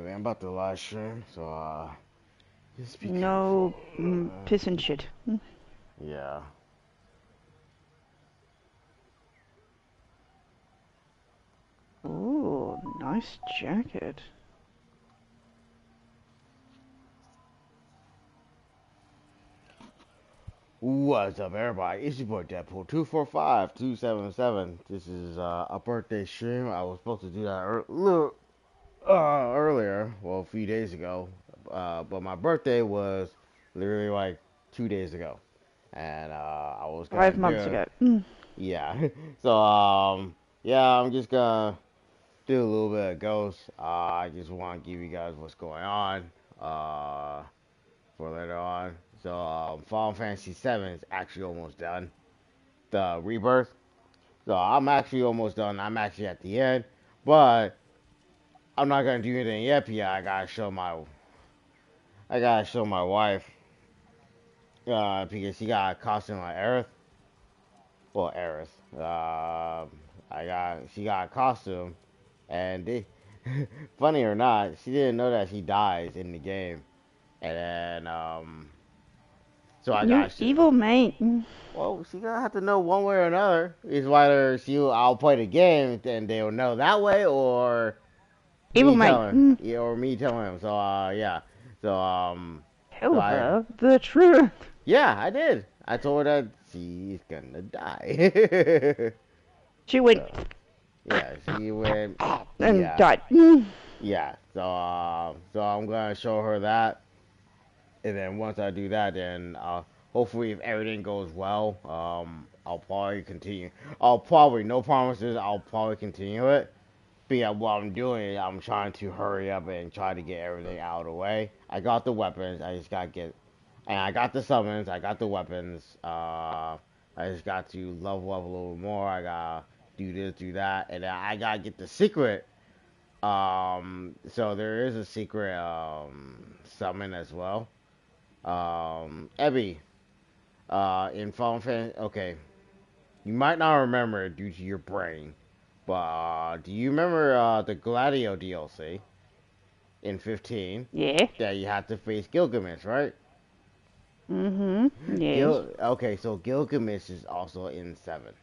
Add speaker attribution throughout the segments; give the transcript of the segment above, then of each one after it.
Speaker 1: man, I'm about to live stream, so just be
Speaker 2: No
Speaker 1: careful.
Speaker 2: piss and shit.
Speaker 1: Yeah.
Speaker 2: Ooh, nice jacket.
Speaker 1: What's up, everybody? It's your boy Deadpool 245277. This is a birthday stream. I was supposed to do that little earlier, well, a few days ago, but my birthday was literally like 2 days ago, and I was gonna
Speaker 2: 5 months
Speaker 1: do
Speaker 2: ago.
Speaker 1: yeah. So yeah, I'm just gonna do a little bit of Ghost. I just want to give you guys what's going on for later on. So Final Fantasy VII is actually almost done. The Rebirth. So I'm actually almost done. I'm actually at the end, but I'm not gonna do anything yet. Because I gotta show my wife because she got a costume like Aerith. Well, Aerith. She got a costume, and funny or not, she didn't know that she dies in the game. And then, so I
Speaker 2: You
Speaker 1: got shit.
Speaker 2: evil mate.
Speaker 1: Well, she gonna have to know one way or another. Is whether I'll play the game and they'll know that way, or
Speaker 2: Evil
Speaker 1: me
Speaker 2: mate.
Speaker 1: telling, yeah, or me telling him. So, yeah. So, so
Speaker 2: Tell her the truth.
Speaker 1: yeah, I did. I told her that she's gonna die.
Speaker 2: She went
Speaker 1: So, yeah, she went,
Speaker 2: and
Speaker 1: yeah,
Speaker 2: died.
Speaker 1: yeah. So, so I'm gonna show her that. And then once I do that, then hopefully if everything goes well, I'll probably continue. I'll probably, no promises, I'll probably continue it. But yeah, what I'm doing, I'm trying to hurry up and try to get everything out of the way. I got the weapons, I just gotta get, and I got the summons, I got the weapons. I just got to level up a little more. I gotta do this, do that, and then I gotta get the secret. So there is a secret summon as well. Ebby, in Final Fantasy. Okay, you might not remember it due to your brain, but do you remember the Gladio DLC in 15
Speaker 2: Yeah.
Speaker 1: that you had to face Gilgamesh, right?
Speaker 2: Yes.
Speaker 1: Okay, so Gilgamesh is also in 7.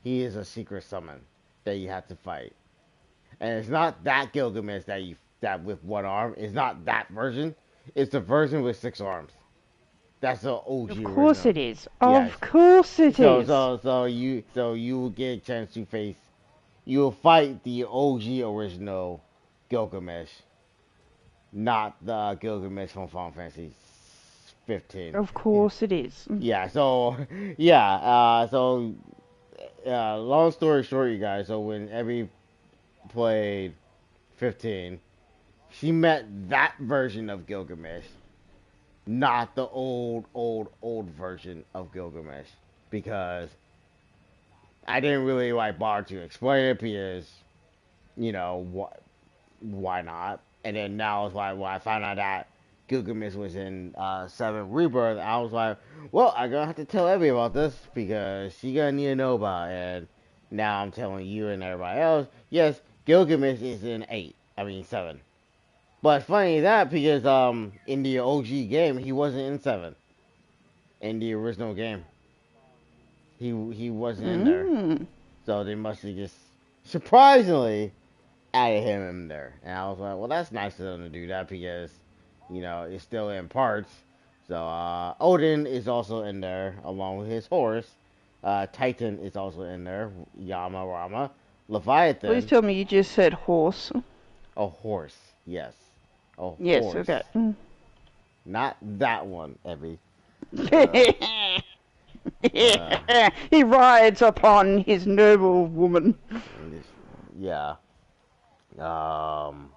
Speaker 1: He is a secret summon that you have to fight, and it's not that Gilgamesh that with one arm. It's not that version. It's the version with 6 arms. That's the
Speaker 2: Of
Speaker 1: OG
Speaker 2: course
Speaker 1: original.
Speaker 2: it is.
Speaker 1: Yes.
Speaker 2: Of course it
Speaker 1: So
Speaker 2: is.
Speaker 1: so so you will get a chance to face. You will fight the OG original Gilgamesh, not the Gilgamesh from Final Fantasy 15.
Speaker 2: Of course it is.
Speaker 1: Yeah. So yeah. Long story short, you guys. So when Evie played 15, she met that version of Gilgamesh, not the old version of Gilgamesh, because I didn't really like bother to explain it because what, why not? And then now is why when I found out that Gilgamesh was in 7 Rebirth, I was like, well, I'm gonna have to tell Evie about this because she gonna need to know about it. And now I'm telling you and everybody else, yes, Gilgamesh is in 8. I mean 7. But funny that because in the OG game he wasn't in 7. In the original game, he wasn't in there.
Speaker 2: Mm.
Speaker 1: So they must have just surprisingly added him in there. And I was like, well, that's nice of them to do that because, it's still in parts. So Odin is also in there along with his horse. Titan is also in there. Yama Rama.
Speaker 2: Please
Speaker 1: Leviathan.
Speaker 2: tell me you just said horse.
Speaker 1: A horse. Yes. A
Speaker 2: Yes,
Speaker 1: horse.
Speaker 2: okay.
Speaker 1: Not that one, Evie. Uh, uh,
Speaker 2: He rides upon his noble woman.
Speaker 1: yeah. Um,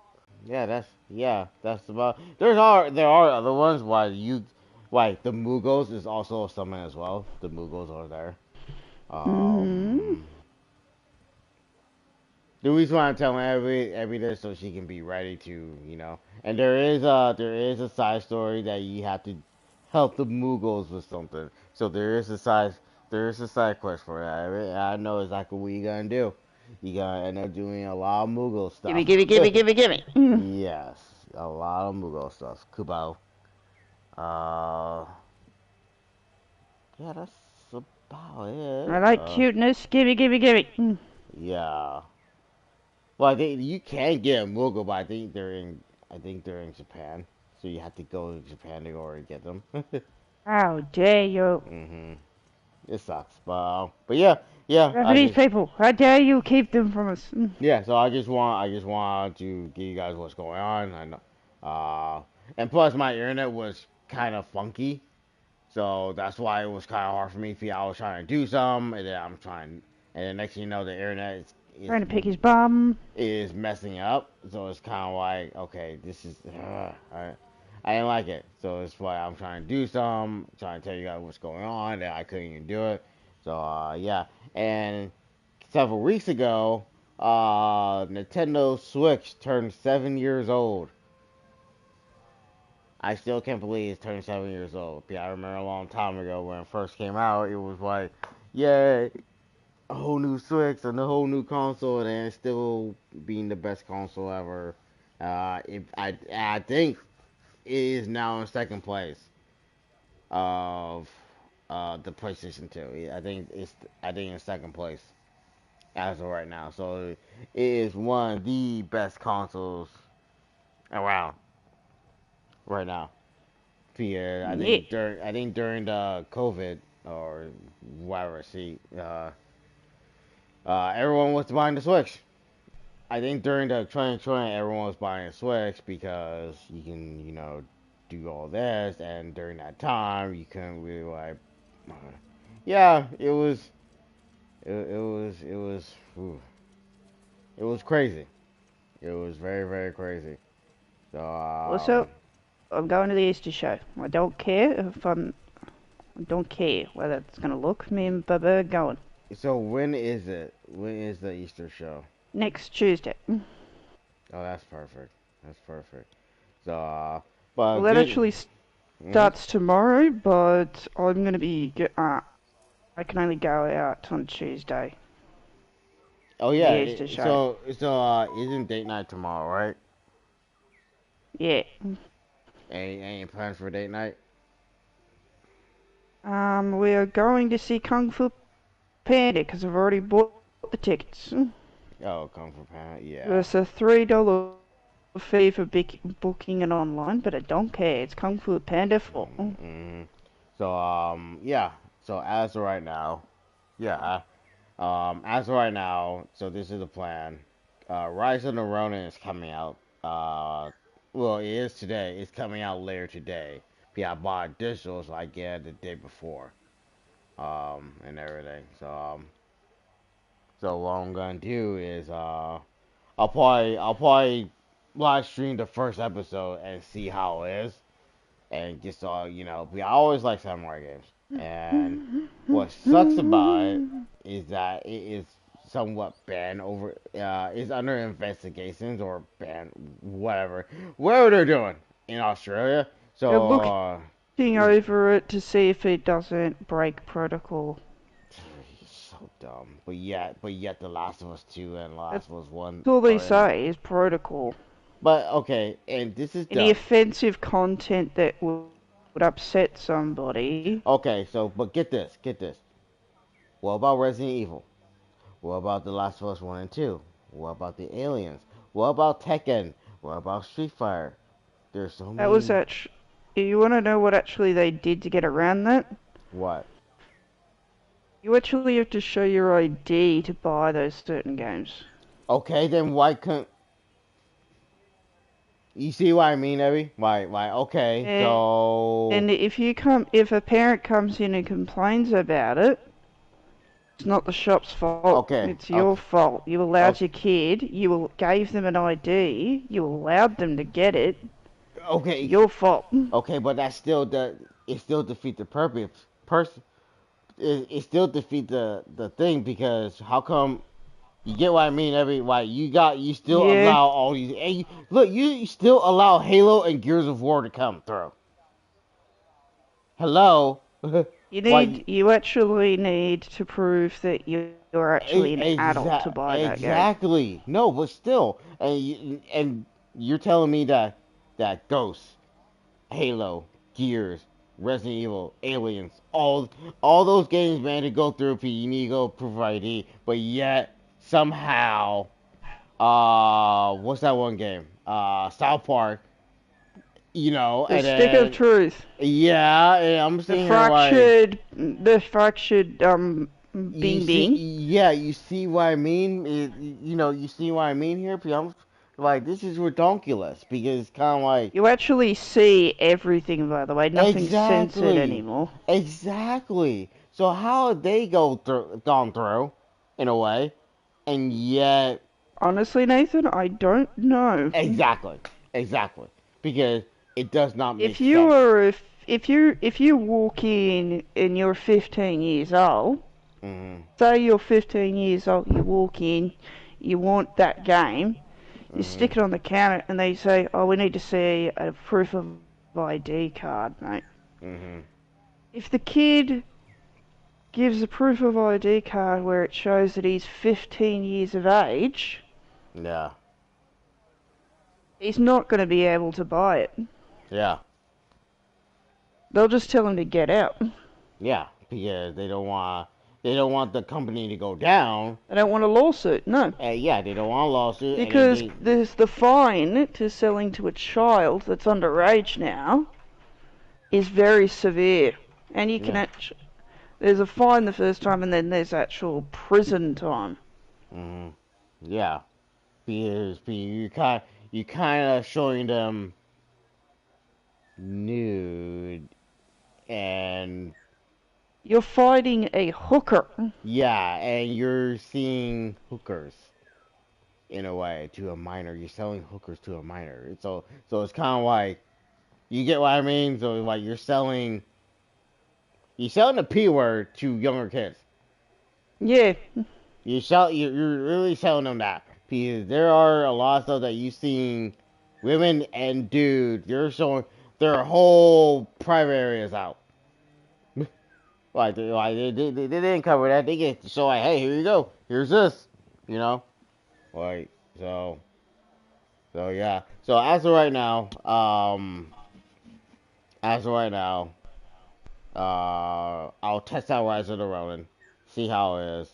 Speaker 1: that's about. There are other ones. Why the Mugos is also a summon as well. The Mugos are there.
Speaker 2: Mm-hmm.
Speaker 1: Um, the reason why I'm telling every this so she can be ready to And there is a side story that you have to help the Mugos with something. So there is a side quest for that. I know exactly what you're gonna do. You're gonna end up doing a lot of Moogle
Speaker 2: Gimme,
Speaker 1: stuff.
Speaker 2: gimme, gimme, gimme, gimme.
Speaker 1: Yes, a lot of Moogle stuff. Kubo. Uh, yeah, that's about
Speaker 2: I
Speaker 1: it.
Speaker 2: like cuteness. Gimme, gimme, gimme.
Speaker 1: Yeah. Well, I think you can get a Moogle, but I think they're in Japan, so you have to go to Japan to go and get them.
Speaker 2: How dare you?
Speaker 1: Mhm. It sucks, but yeah, yeah.
Speaker 2: Japanese people, how dare you keep them from us?
Speaker 1: Yeah. So I just want to give you guys what's going on. I know, and plus my internet was kind of funky, so that's why it was kind of hard for me. I was trying to do some, and then and then next thing you know, the internet
Speaker 2: Trying to pick his bum.
Speaker 1: is messing up. So it's kind of like, okay, this is, I didn't like it. So it's why I'm trying to do some, trying to tell you guys what's going on, and I couldn't even do it. So, yeah. And several weeks ago, Nintendo Switch turned 7 years old. I still can't believe it's turned 7 years old. Yeah, I remember a long time ago when it first came out, it was like, yeah, a whole new Switch and a whole new console, and it's still being the best console ever. I think it is now in second place of the PlayStation 2. I think in second place as of right now. So it is one of the best consoles around right now. Yeah,
Speaker 2: Yeah.
Speaker 1: I think during the COVID or whatever, everyone was buying the Switch. I think during the 2020, everyone was buying a Switch because you can, do all this, and during that time, you couldn't really like, uh, yeah, ooh, it was crazy. It was very, very crazy. So,
Speaker 2: Also, I'm going to the Easter show. I don't care if I don't care whether it's gonna look. Me and Bubba are going
Speaker 1: so when is it? When is the Easter show?
Speaker 2: next Tuesday.
Speaker 1: Oh, that's perfect. That's perfect. So, but
Speaker 2: Well, that
Speaker 1: good.
Speaker 2: actually
Speaker 1: Hmm.
Speaker 2: starts tomorrow, but I'm gonna be. I can only go out on Tuesday
Speaker 1: Oh
Speaker 2: for the
Speaker 1: yeah.
Speaker 2: Easter show.
Speaker 1: Isn't date night tomorrow, right?
Speaker 2: Yeah.
Speaker 1: Any plans for date night?
Speaker 2: We are going to see Kung Fu Panda because I've already bought the tickets.
Speaker 1: Oh, Kung Fu Panda. Yeah.
Speaker 2: There's a $3 fee for booking it online, but I don't care. It's Kung Fu Panda 4.
Speaker 1: Mm-hmm. So yeah. So as of right now, yeah. As of right now, so this is the plan. Rise of the Ronin is coming out. Well, it is today. It's coming out later today. Yeah, I bought digital, so I get it the day before. And everything. So what I'm gonna do is I'll probably live stream the first episode and see how it is, and just I always like samurai games, and what sucks about it is that it is somewhat banned over is under investigations or banned whatever they're doing in Australia.
Speaker 2: They're
Speaker 1: So
Speaker 2: looking over it to see if it doesn't break protocol.
Speaker 1: so dumb. But yet The Last of Us 2 and
Speaker 2: That's
Speaker 1: Last of Us 1
Speaker 2: all they
Speaker 1: are in.
Speaker 2: say is protocol.
Speaker 1: But okay, and this is
Speaker 2: Any
Speaker 1: dumb.
Speaker 2: offensive content that would upset somebody.
Speaker 1: Okay, so but get this. What about Resident Evil? What about The Last of Us 1 and 2? What about the Aliens? What about Tekken? What about Street Fighter? There's so
Speaker 2: That was
Speaker 1: many.
Speaker 2: actually. You want to know what actually they did to get around that?
Speaker 1: What?
Speaker 2: You actually have to show your ID to buy those certain games.
Speaker 1: Okay, then why couldn't you see what I mean, Evie? Why? Okay, so
Speaker 2: And if a parent comes in and complains about it, it's not the shop's fault.
Speaker 1: okay,
Speaker 2: It's your
Speaker 1: okay,
Speaker 2: fault. You allowed
Speaker 1: okay,
Speaker 2: your kid. Gave them an ID. You allowed them to get it.
Speaker 1: okay,
Speaker 2: Your fault.
Speaker 1: okay, but that's still it still defeat the purpose. It still defeat the thing because how come you get what I mean? You still
Speaker 2: Yeah.
Speaker 1: allow all these. And look, you still allow Halo and Gears of War to come through. Hello, why?
Speaker 2: You actually need to prove that you're actually an adult to buy that game.
Speaker 1: Exactly. No, but still, and you're telling me that Ghosts, Halo, Gears, Resident Evil, Aliens, all those games, man, to go through, you need to go proof of ID, but yet somehow, what's that one game? South Park,
Speaker 2: The
Speaker 1: and
Speaker 2: stick of
Speaker 1: then
Speaker 2: truth.
Speaker 1: yeah, and I'm
Speaker 2: The
Speaker 1: sitting here like,
Speaker 2: fractured
Speaker 1: you
Speaker 2: Bing
Speaker 1: see,
Speaker 2: Bing.
Speaker 1: yeah, you see what I mean? You see what I mean here? Because I'm like, this is ridiculous because it's kind of like,
Speaker 2: You actually see everything, by the way. Nothing's censored
Speaker 1: exactly,
Speaker 2: anymore.
Speaker 1: exactly. So how have they gone through, in a way, and yet,
Speaker 2: Honestly, Nathan, I don't know.
Speaker 1: exactly, exactly, because it does not make
Speaker 2: If you
Speaker 1: sense.
Speaker 2: are if you walk in and you're 15 years old,
Speaker 1: Hmm.
Speaker 2: say you're 15 years old, you walk in, you want that game, you
Speaker 1: Hmm.
Speaker 2: stick it on the counter, and they say, "Oh, we need to see a proof of ID card, mate."
Speaker 1: Hmm.
Speaker 2: If the kid gives a proof of ID card where it shows that he's 15 years of age,
Speaker 1: Yeah.
Speaker 2: he's not going to be able to buy it.
Speaker 1: Yeah.
Speaker 2: They'll just tell him to get out.
Speaker 1: Yeah. Because they don't want the company to go down.
Speaker 2: They don't want a lawsuit, no.
Speaker 1: Yeah, they don't want a lawsuit, and then
Speaker 2: Because there's the fine to selling to a child that's underage now is very severe. And you can
Speaker 1: yeah.
Speaker 2: there's a fine the first time and then there's actual prison time.
Speaker 1: Hmm. Yeah. Because you kind of showing them nude, and
Speaker 2: You're fighting a hooker.
Speaker 1: yeah, and you're seeing hookers in a way to a minor. You're selling hookers to a minor. So it's kind of like, you get what I mean. So like you're selling the p word to younger kids.
Speaker 2: Yeah,
Speaker 1: You're really selling them that, because there are a lot of stuff that you seen women and dudes. They're showing their whole private areas out. They didn't cover that. They get to show like, hey, here you go. Here's this. You know, like so. So yeah. So as of right now, I'll test out Rise of the Ronin, see how it is,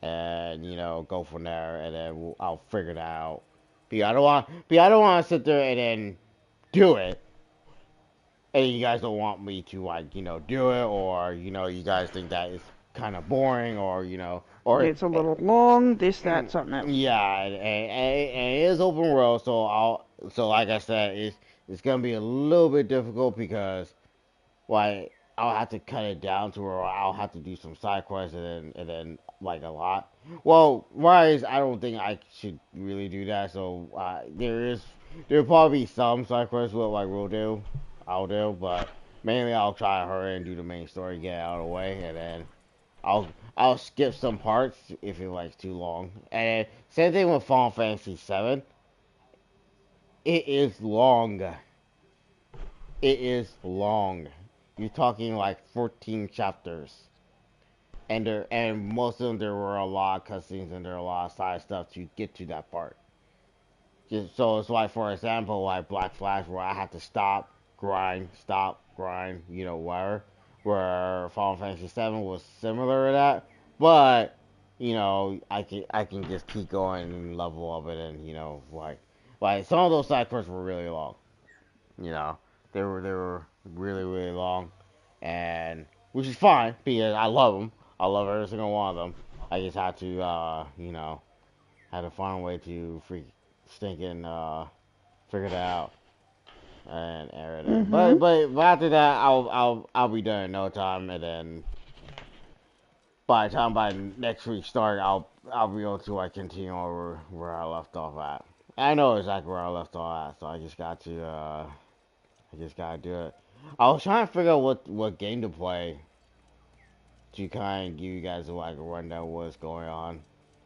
Speaker 1: and go from there, and then I'll figure that out. But I don't want to sit there and then do it, and you guys don't want me to, like, do it, or you guys think that is kind of boring, or
Speaker 2: it's a little long, this, that, something else.
Speaker 1: yeah, and it is open world, so like I said, it's gonna be a little bit difficult because, like, I'll have to cut it down to where I'll have to do some side quests, and then like a lot. Well, Rise, I don't think I should really do that. So there'll probably be some side quests like I'll do, but mainly I'll try to hurry and do the main story, get it out of the way, and then I'll skip some parts if it likes too long. And same thing with Final Fantasy VII. It is long. It is long. You're talking like 14 chapters, and most of them, there were a lot of cutscenes, and there are a lot of side stuff to get to that part. Just so it's like, for example, like Black Flash, where I have to stop, grind, whatever. Where Final Fantasy VII was similar to that, but I can just keep going and level up it, and like some of those side quests were really long. You know, they were really really long, and which is fine because I love them. I love every single one of them. I just had to had to find a way to stinking figure that out and everything.
Speaker 2: Mhm.
Speaker 1: But after that, I'll be done in no time, and then by next week start, I'll be able to, like, continue over where I left off at. I know exactly where I left off at, so I just gotta do it. I was trying to figure out what game to play to kind of give you guys, like, a rundown of what's going on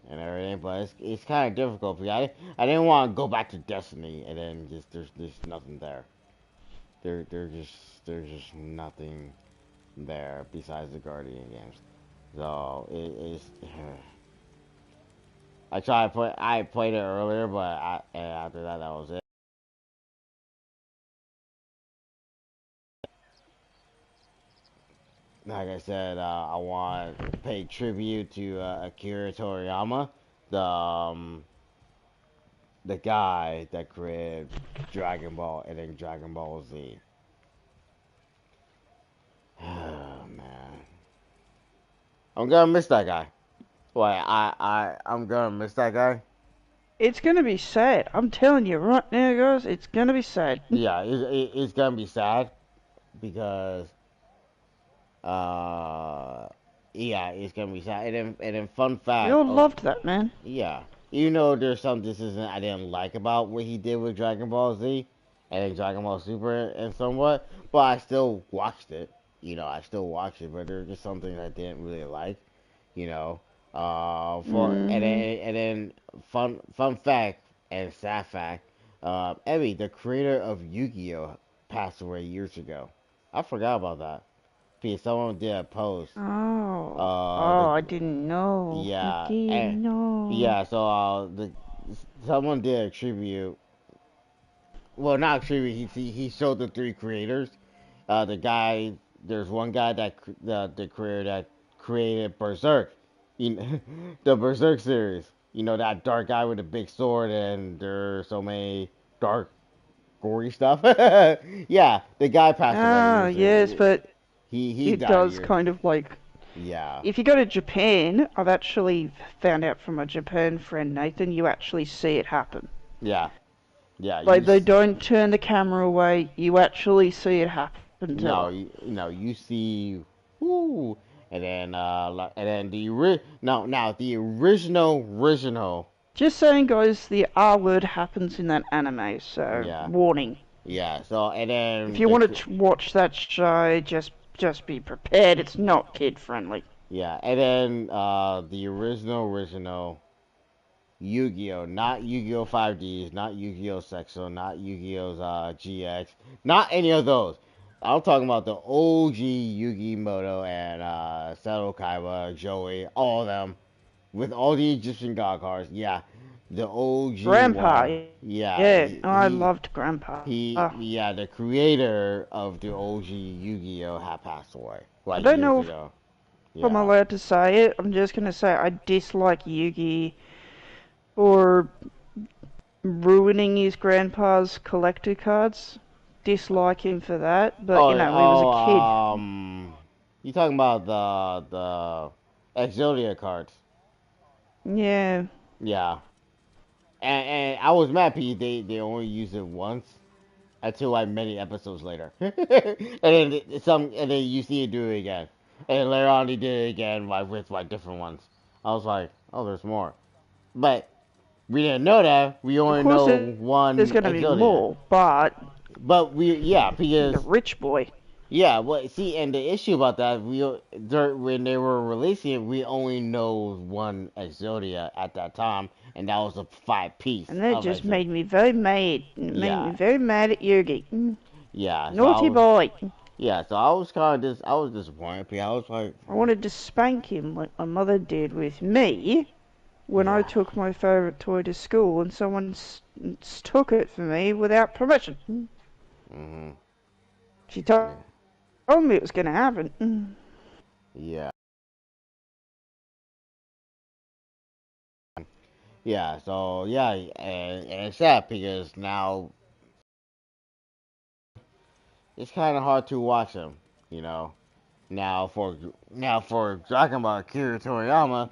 Speaker 1: and everything, but it's kind of difficult because I didn't want to go back to Destiny and then just there's nothing there. There's just nothing there besides the Guardian games. So it's. I played it earlier, but and after that, that was it. Like I said, I want to pay tribute to Akira Toriyama, the um, the guy that created Dragon Ball and then Dragon Ball Z. Oh man, I'm gonna miss that guy. Like I'm gonna miss that guy.
Speaker 2: It's gonna be sad. I'm telling you right now, guys. It's gonna be sad.
Speaker 1: Yeah, it's gonna be sad because uh yeah, it's gonna be sad. And then fun
Speaker 2: We
Speaker 1: fact,
Speaker 2: all loved that man.
Speaker 1: yeah, you know there's some decisions I didn't like about what he did with Dragon Ball Z and then Dragon Ball Super and somewhat, but I still watched it. I still watched it, but there's just some things I didn't really like. You know, for
Speaker 2: Hmm.
Speaker 1: and then fun fact and sad fact, Evie, the creator of Yu-Gi-Oh, passed away years ago. I forgot about that. Because someone did a post.
Speaker 2: Oh.
Speaker 1: The
Speaker 2: Oh, I didn't know. I
Speaker 1: yeah, and
Speaker 2: didn't know.
Speaker 1: yeah, so the someone did a tribute. Well, not a tribute. He showed the three creators. The guy, there's one guy the creator that created Berserk, the Berserk series. That dark guy with the big sword, and there's so many dark, gory stuff. Yeah, the guy passed away
Speaker 2: Ah,
Speaker 1: years
Speaker 2: yes,
Speaker 1: ago.
Speaker 2: but
Speaker 1: He
Speaker 2: it
Speaker 1: died
Speaker 2: does
Speaker 1: years.
Speaker 2: kind of like.
Speaker 1: Yeah,
Speaker 2: If you go to Japan, I've actually found out from a Japan friend, Nathan, you actually see it happen.
Speaker 1: yeah, yeah.
Speaker 2: Like, they don't turn the camera away, you actually see it happen to
Speaker 1: No,
Speaker 2: her.
Speaker 1: you see, whoo, and then now the original.
Speaker 2: Just saying, guys, the R word happens in that anime, so
Speaker 1: Yeah,
Speaker 2: warning.
Speaker 1: yeah. So and
Speaker 2: If
Speaker 1: then
Speaker 2: you want to watch that show, just be prepared. It's not kid friendly.
Speaker 1: yeah, and then the original Yu-Gi-Oh, not Yu-Gi-Oh 5Ds, not Yu-Gi-Oh Sexo, not Yu-Gi-Oh's GX, not any of those. I'm talking about the OG Yu-Gi Moto and Seto Kaiba, Joey, all of them with all the Egyptian god cards. Yeah, the OG one.
Speaker 2: Grandpa,
Speaker 1: Yeah,
Speaker 2: yeah, I loved Grandpa.
Speaker 1: yeah, the creator of the OG Yu-Gi-Oh had passed away
Speaker 2: I
Speaker 1: like
Speaker 2: don't
Speaker 1: years
Speaker 2: know if
Speaker 1: ago.
Speaker 2: I'm
Speaker 1: Yeah,
Speaker 2: allowed to say it. I'm just gonna say I dislike Yugi for ruining his grandpa's collector cards. Dislike him for that, but
Speaker 1: Oh,
Speaker 2: you know, we was a
Speaker 1: oh,
Speaker 2: kid.
Speaker 1: you talking about the Exodia cards?
Speaker 2: Yeah.
Speaker 1: Yeah, and I was mad because they only used it once until like many episodes later, and then you see it do it again, and then later on they did it again like with like different ones. I was like, oh, there's more, but we didn't know that. We
Speaker 2: Of
Speaker 1: only
Speaker 2: course,
Speaker 1: know
Speaker 2: there's
Speaker 1: one
Speaker 2: going to be
Speaker 1: Exodia,
Speaker 2: more, but
Speaker 1: but yeah,
Speaker 2: the
Speaker 1: because
Speaker 2: rich boy.
Speaker 1: yeah, well, see, and the issue about that, when they were releasing it, we only know one Exodia at that time, and that was a five piece
Speaker 2: And that
Speaker 1: of
Speaker 2: just
Speaker 1: Exodia.
Speaker 2: made me very mad. It made me
Speaker 1: Yeah,
Speaker 2: very mad at Yugi.
Speaker 1: yeah.
Speaker 2: Naughty boy.
Speaker 1: So I was kind of I was disappointed because I was like,
Speaker 2: I wanted to spank him like my mother did with me when I
Speaker 1: yeah,
Speaker 2: took my favourite toy to school and someone took it for me without permission.
Speaker 1: hmm
Speaker 2: She
Speaker 1: yeah,
Speaker 2: told me it was going to happen.
Speaker 1: yeah, yeah. So yeah, and it's sad because now it's kind of hard to watch him, you know. Now for Dragon Ball Akira Toriyama,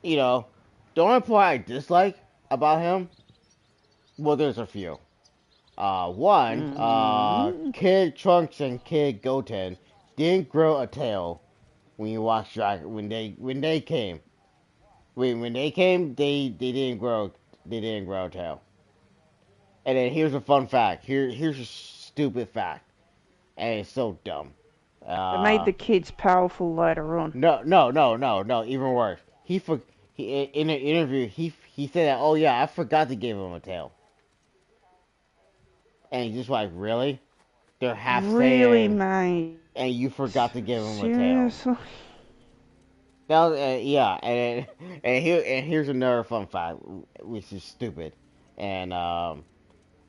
Speaker 1: you know, the only part I dislike about him, well, there's a few. One,
Speaker 2: Mm-hmm.
Speaker 1: Kid Trunks and Kid Goten didn't grow a tail when you watch Dragon when they came. When they came, they didn't grow a tail. And then here's a fun fact. Here's a stupid fact, and it's so dumb.
Speaker 2: It made
Speaker 1: Uh,
Speaker 2: the kids powerful later on.
Speaker 1: no, no, no, no, no. Even worse. He in an interview he said that. Oh yeah, I forgot to give him a tail. And he's just like, really? They're half
Speaker 2: Really,
Speaker 1: saying,
Speaker 2: mate?
Speaker 1: and you forgot to give him a tail.
Speaker 2: Seriously?
Speaker 1: That was, yeah, and here's another fun fact, which is stupid. And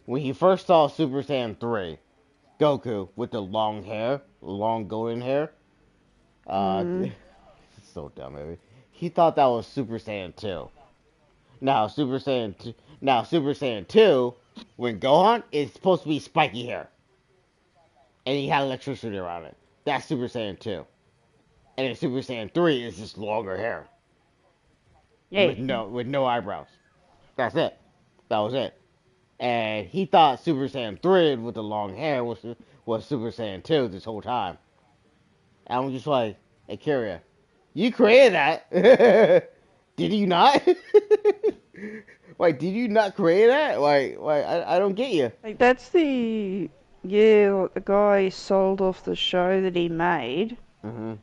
Speaker 1: when he first saw Super Saiyan 3, Goku with the long hair, long golden hair,
Speaker 2: Mm.
Speaker 1: so dumb, baby. He thought that was Super Saiyan 2. Now Super Saiyan 2, now Super Saiyan 2, when Gohan is supposed to be spiky hair, and he had electricity around it. That's Super Saiyan 2. And then Super Saiyan 3 is just longer hair
Speaker 2: Yeah.
Speaker 1: with no eyebrows. That's it. That was it. And he thought Super Saiyan 3 with the long hair was Super Saiyan 2 this whole time. And I'm just like, hey, Kyria, you created that. Did you not? Like, did you not create that? I don't get you.
Speaker 2: Like that's the yeah, like the guy sold off the show that he made
Speaker 1: Hmm.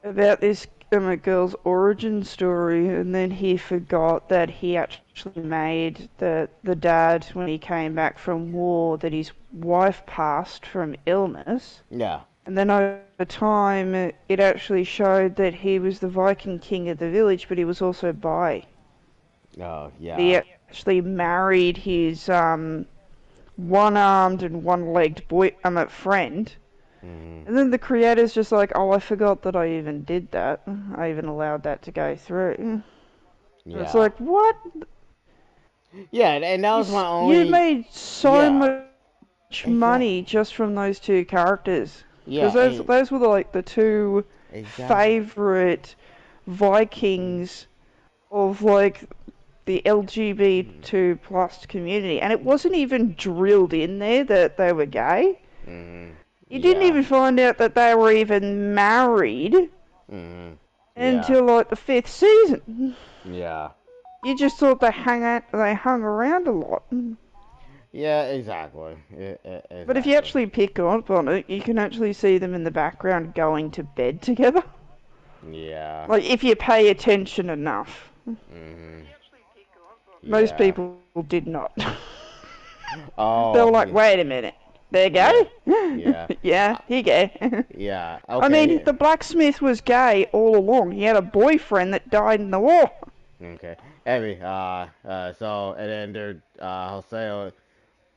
Speaker 2: about this girl's origin story, and then he forgot that he actually made the dad when he came back from war that his wife passed from illness,
Speaker 1: Yeah.
Speaker 2: and then over time it actually showed that he was the Viking king of the village, but he was also bi.
Speaker 1: Oh,
Speaker 2: He
Speaker 1: yeah.
Speaker 2: actually married his one-armed and one-legged boy friend.
Speaker 1: Hmm.
Speaker 2: And then the creator's just like, oh, I forgot that I even did that. I even allowed that to go through. And it's
Speaker 1: Yeah.
Speaker 2: like, what?
Speaker 1: Yeah, and that was my
Speaker 2: You
Speaker 1: only.
Speaker 2: made so
Speaker 1: Yeah.
Speaker 2: much money
Speaker 1: Exactly.
Speaker 2: just from those two characters.
Speaker 1: Yeah.
Speaker 2: Because those were like the two
Speaker 1: Exactly.
Speaker 2: favorite Vikings of like the LGBT plus community. And it wasn't even drilled in there that they were gay.
Speaker 1: Hmm.
Speaker 2: You didn't
Speaker 1: Yeah.
Speaker 2: even find out that they were even married
Speaker 1: Hmm. Yeah.
Speaker 2: until like the fifth season.
Speaker 1: Yeah.
Speaker 2: You just thought they hung around a lot.
Speaker 1: Yeah. Exactly.
Speaker 2: But if you
Speaker 1: Exactly.
Speaker 2: actually pick up on it, you can actually see them in the background going to bed together.
Speaker 1: Yeah.
Speaker 2: Like if you pay attention enough.
Speaker 1: Hmm.
Speaker 2: Most
Speaker 1: Yeah.
Speaker 2: people did not. They were
Speaker 1: Oh.
Speaker 2: like,
Speaker 1: Yeah.
Speaker 2: wait a minute. They're
Speaker 1: Yeah.
Speaker 2: gay?
Speaker 1: Yeah.
Speaker 2: Yeah,
Speaker 1: Uh,
Speaker 2: he gay.
Speaker 1: yeah.
Speaker 2: I mean,
Speaker 1: Okay.
Speaker 2: the blacksmith was gay all along. He had a boyfriend that died in the war.
Speaker 1: Okay. Abby. So and then there. Jose.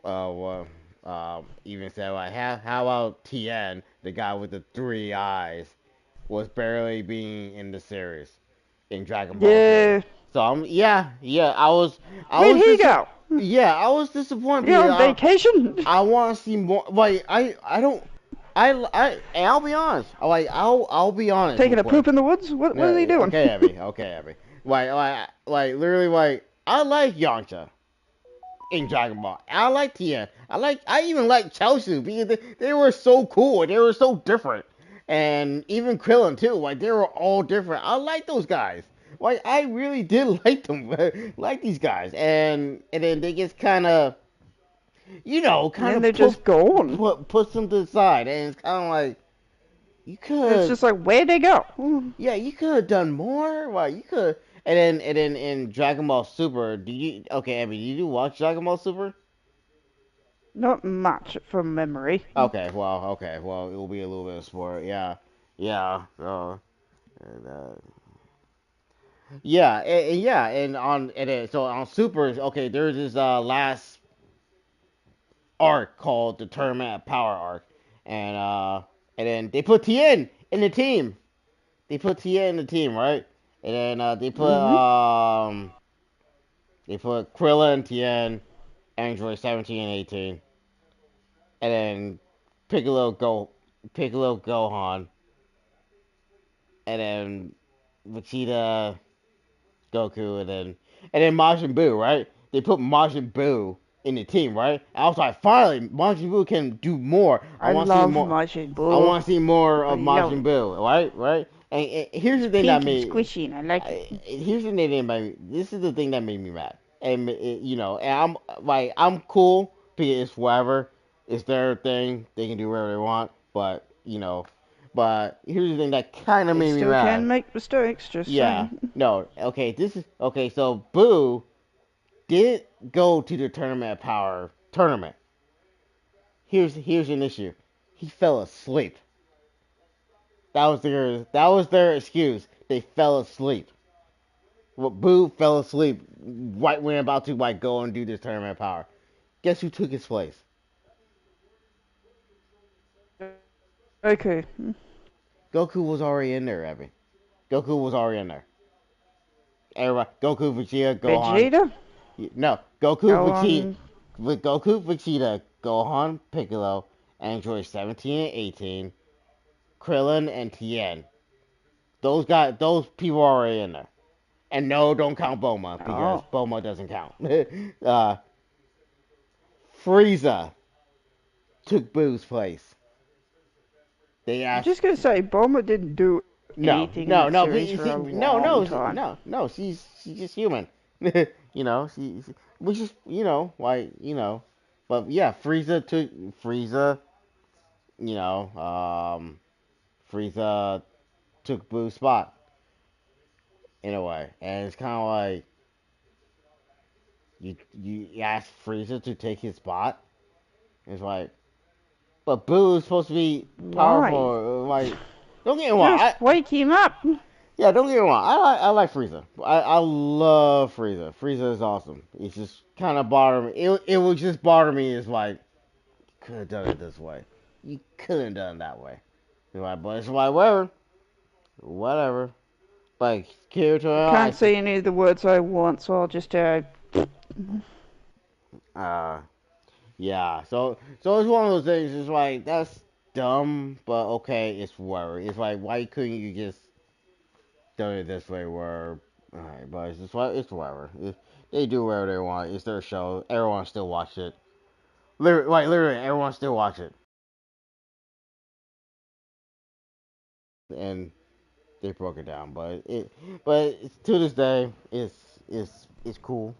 Speaker 1: Well. Even said like, how about Tien, the guy with the three eyes, was barely being in the series in Dragon Ball Z.
Speaker 2: Yeah.
Speaker 1: So yeah. I
Speaker 2: Where'd
Speaker 1: was
Speaker 2: he
Speaker 1: dis
Speaker 2: go?
Speaker 1: yeah, I was disappointed
Speaker 2: You
Speaker 1: because
Speaker 2: on vacation?
Speaker 1: I want to see more. Like I don't. And I'll be honest. I'll be honest real
Speaker 2: Taking a
Speaker 1: quick.
Speaker 2: poop in the woods? What is he doing?
Speaker 1: Okay, Abby. Okay, Abby. Literally, I like Yamcha in Dragon Ball. I like Tien. I even like Chelsea because they were so cool. They were so different. And even Krillin too. Like they were all different. I like those guys. Like I really did like them. Like these guys. And then they just
Speaker 2: And
Speaker 1: kind
Speaker 2: then
Speaker 1: of
Speaker 2: they're just gone.
Speaker 1: put them to the side, and it's kind of like you
Speaker 2: It's
Speaker 1: could,
Speaker 2: just like, where'd they go?
Speaker 1: yeah, you could have done more. Like you could, and then in Dragon Ball Super, do you okay, Abby? Did you watch Dragon Ball Super?
Speaker 2: Not much from memory.
Speaker 1: Okay, well, it will be a little bit of sport. Yeah, yeah. And, yeah, and then, so on Super, okay, there's this last arc called the Tournament of Power arc, and and then they put Tien in the team. They put Tien in the team, right? And then
Speaker 2: Hmm.
Speaker 1: they put Krillin, Tien, Android 17 and 18, and then Piccolo Gohan, and then Vegeta, Goku, and then Majin Buu, right? They put Majin Buu in the team, right? I was like, finally, Majin Buu can do more. I
Speaker 2: I
Speaker 1: want to see
Speaker 2: love
Speaker 1: more.
Speaker 2: Majin
Speaker 1: I
Speaker 2: Buu.
Speaker 1: want to see more of Majin
Speaker 2: Yo,
Speaker 1: Buu, right? Right? And here's
Speaker 2: he's
Speaker 1: the thing that
Speaker 2: pink and
Speaker 1: made.
Speaker 2: squishy and I like it.
Speaker 1: Here's the thing that made me. This is the thing that made me mad. And and I'm cool because it's whatever. It's their thing. They can do whatever they want. But here's the thing that kind of
Speaker 2: They
Speaker 1: made me
Speaker 2: still
Speaker 1: mad.
Speaker 2: can make mistakes, just
Speaker 1: Yeah.
Speaker 2: saying.
Speaker 1: No. Okay. This is okay. So Boo did go to the Tournament of Power tournament. Here's an issue. He fell asleep. That was their excuse. They fell asleep. Well, Boo fell asleep right when about to like go and do this tournament power. Guess who took his place?
Speaker 2: Okay.
Speaker 1: Goku was already in there, Abby. Goku was already in there. Everybody, Goku, Vegeta, Gohan.
Speaker 2: Vegeta?
Speaker 1: No, Goku,
Speaker 2: Go
Speaker 1: Vegeta,
Speaker 2: on.
Speaker 1: with Goku, Vegeta, Gohan, Piccolo, Android 17 and 18, Krillin, and Tien. Those people are already in there. And no, don't count Bulma because
Speaker 2: Oh.
Speaker 1: Bulma doesn't count. uh, Frieza took Boo's place. They
Speaker 2: I'm
Speaker 1: asked.
Speaker 2: just gonna say, Bulma didn't do
Speaker 1: No,
Speaker 2: anything in
Speaker 1: no,
Speaker 2: that
Speaker 1: no, but
Speaker 2: series
Speaker 1: you
Speaker 2: for a
Speaker 1: see, no,
Speaker 2: long
Speaker 1: no,
Speaker 2: time.
Speaker 1: no. She's just human. Which is but yeah, Frieza. You know, Frieza took Boo's spot in a way, and it's kind of like you ask Frieza to take his spot. It's like, but Boo is supposed to be
Speaker 2: Why?
Speaker 1: powerful. Like, don't get me wrong.
Speaker 2: Just wake him up.
Speaker 1: Yeah, don't get me wrong. I like Frieza. I love Frieza. Frieza is awesome. It's just kind of bother me. It would just bother me. Is like, could have done it this way. You couldn't have done it that way. You're like, but it's like whatever. Like Kirito,
Speaker 2: I can't say any of the words I want, so I'll just
Speaker 1: uh, yeah. So it's one of those things. It's like that's dumb, but okay, it's whatever. It's like why couldn't you just done it this way? Where, alright, but it's just like it's whatever. If they do whatever they want, it's their show. Everyone still watch it. Literally, everyone still watch it, and they broke it down. To this day, it's cool.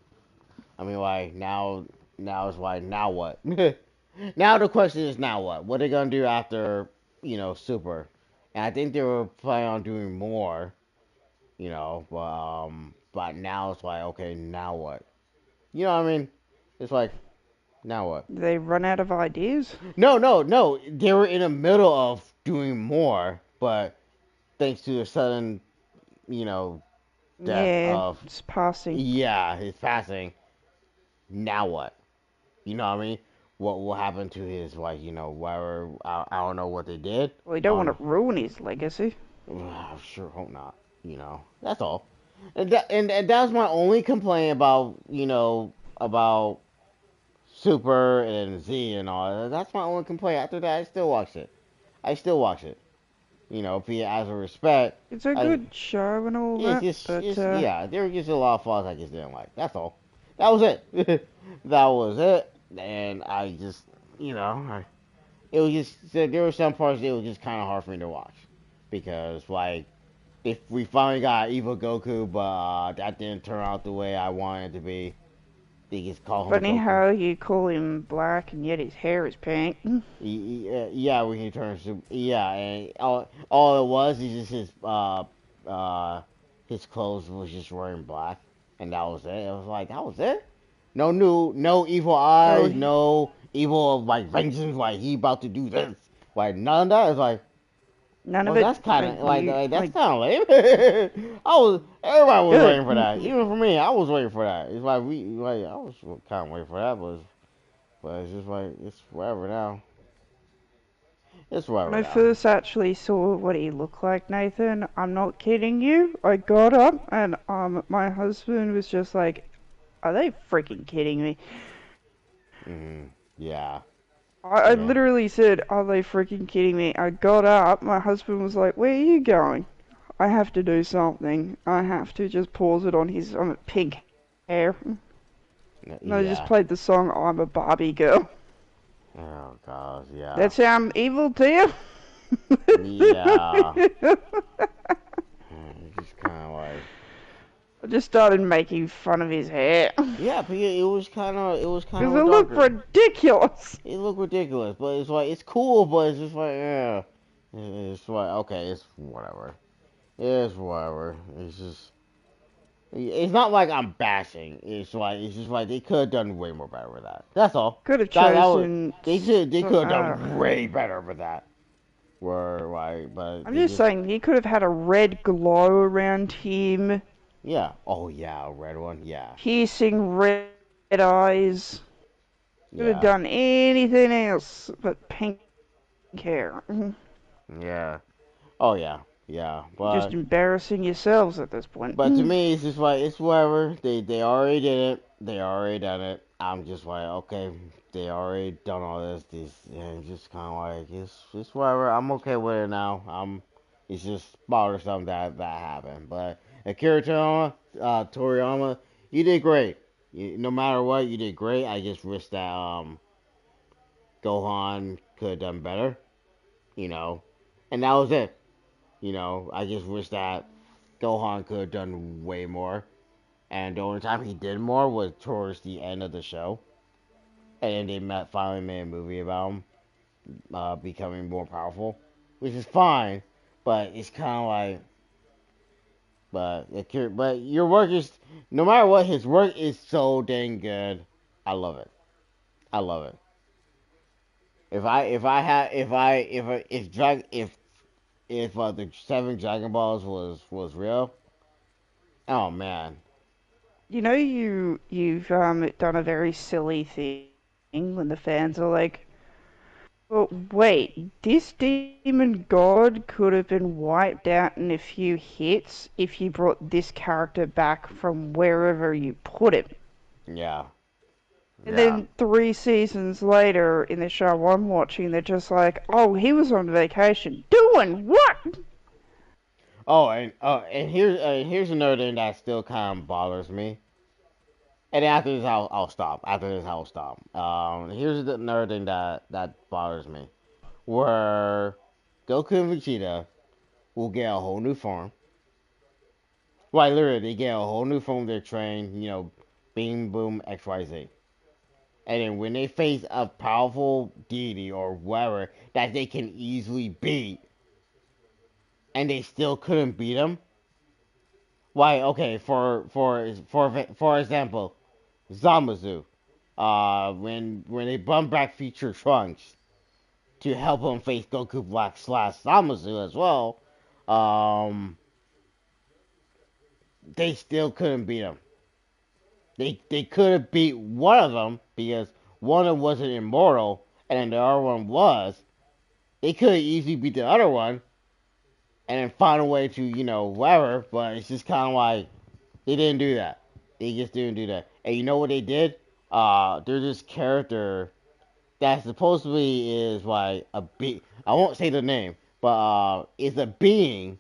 Speaker 1: I mean, like now it's like now what? Now the question is now what? What are they gonna do after Super? And I think they were planning on doing more, but now it's like okay, now what? You know what I mean? It's like now what?
Speaker 2: they run out of ideas.
Speaker 1: No, no, no. They were in the middle of doing more, but thanks to the sudden, you know, death
Speaker 2: Yeah,
Speaker 1: of
Speaker 2: it's passing.
Speaker 1: yeah, his passing. Now what? You know what I mean? What will happen to his like whatever? I don't know what they did.
Speaker 2: Well, you don't want to ruin his legacy.
Speaker 1: I sure hope not. That's all. And that's my only complaint about about Super and Z and all that. That's my only complaint. After that, I still watch it. I still watch it. As a respect.
Speaker 2: It's a
Speaker 1: I
Speaker 2: good show and all
Speaker 1: it's
Speaker 2: that,
Speaker 1: just
Speaker 2: but
Speaker 1: yeah. There were just a lot of flaws I just didn't like. That's all. That was it. That was it. And I just it was just there were some parts that was just kind of hard for me to watch because like if we finally got Evil Goku, but that didn't turn out the way I wanted it to be. They just call him
Speaker 2: funny
Speaker 1: Goku.
Speaker 2: how you call him black and yet his hair is pink.
Speaker 1: Yeah, when he turns to yeah, and all it was is just his clothes was just wearing black, and that was it. It was like that was it. No evil
Speaker 2: Oh,
Speaker 1: eyes, no evil like vengeance, like he about to do this, like none of that. It's like,
Speaker 2: none of
Speaker 1: well,
Speaker 2: it.
Speaker 1: that's kind of
Speaker 2: You
Speaker 1: that's
Speaker 2: like
Speaker 1: kind of lame. Everybody was waiting for
Speaker 2: good.
Speaker 1: that, even for me. I was waiting for that. It's like I was kind of waiting for that, but it's just like it's whatever now. It's
Speaker 2: When
Speaker 1: whatever
Speaker 2: I
Speaker 1: now.
Speaker 2: first actually saw what he looked like, Nathan, I'm not kidding you. I got up and my husband was just like, "Are they freaking kidding me?"
Speaker 1: Yeah.
Speaker 2: I
Speaker 1: Yeah.
Speaker 2: literally said, "Are they freaking kidding me?" I got up. My husband was like, "Where are you going?" I have to do something. I have to just pause it on his pink hair. And I just
Speaker 1: Yeah.
Speaker 2: played the song "I'm a Barbie Girl."
Speaker 1: Oh gosh. Yeah.
Speaker 2: That sound evil to you?
Speaker 1: Yeah. Just kind of like.
Speaker 2: I just started making fun of his hair.
Speaker 1: Yeah, but it was kind of
Speaker 2: Because
Speaker 1: a
Speaker 2: it looked
Speaker 1: darker.
Speaker 2: ridiculous.
Speaker 1: It looked ridiculous, but it's like it's cool, but it's just like yeah. It's like okay, it's whatever. It's whatever. It's just. It's not like I'm bashing. It's just like they could have done way more better with that. That's all.
Speaker 2: Could have
Speaker 1: That was
Speaker 2: chosen.
Speaker 1: they could have
Speaker 2: Uh,
Speaker 1: done way better with that. were like, but
Speaker 2: I'm
Speaker 1: they
Speaker 2: just
Speaker 1: just
Speaker 2: saying, he could have had a red glow around him,
Speaker 1: yeah. Oh yeah, a red one. Yeah,
Speaker 2: piercing red eyes. Could have
Speaker 1: yeah,
Speaker 2: done anything else but pink hair.
Speaker 1: yeah. Oh yeah, yeah.
Speaker 2: You're just
Speaker 1: But
Speaker 2: embarrassing yourselves at this point.
Speaker 1: to me, it's just like it's whatever. They already did it. They already done it. I'm just like okay, they already done all this. This and just kind of like it's whatever. I'm okay with it now. It's just bothersome that happened. But Akira Toriyama, you did great. No matter what, you did great. I just wish that Gohan could have done better. You know, and that was it. I just wish that Gohan could have done way more. And the only time he did more was towards the end of the show. And then finally made a movie about him becoming more powerful, which is fine. But it's kind of like, but your work is no matter what, his work is so dang good. I love it. I love it. If the seven Dragon Balls was real, oh man,
Speaker 2: You've done a very silly thing when the fans are like, "Well, wait, this demon god could have been wiped out in a few hits if you brought this character back from wherever you put him."
Speaker 1: yeah,
Speaker 2: And
Speaker 1: yeah.
Speaker 2: then 3 seasons later in the show I'm watching, they're just like, "Oh, he was on vacation. Doing what?"
Speaker 1: Oh, and here's another thing that still kind of bothers me. And after this, I'll stop. After this, I'll stop. Here's another thing that bothers me, where Goku and Vegeta will get a whole new form. Like literally, they get a whole new form. They're trained, Beam Boom XYZ. And then when they face a powerful deity or whatever that they can easily beat, and they still couldn't beat them. Why? Okay, for example, Zamazu. When they brought back Future Trunks to help him face Goku Black slash Zamazu as well, um, they still couldn't beat him. They could have beat one of them because one of them wasn't immortal, and then the other one was. They could have easily beat the other one, and then find a way to whatever. But it's just kind of like they didn't do that. They just didn't do that. And you know what they did? There's this character that supposedly is like I won't say the name, but is a being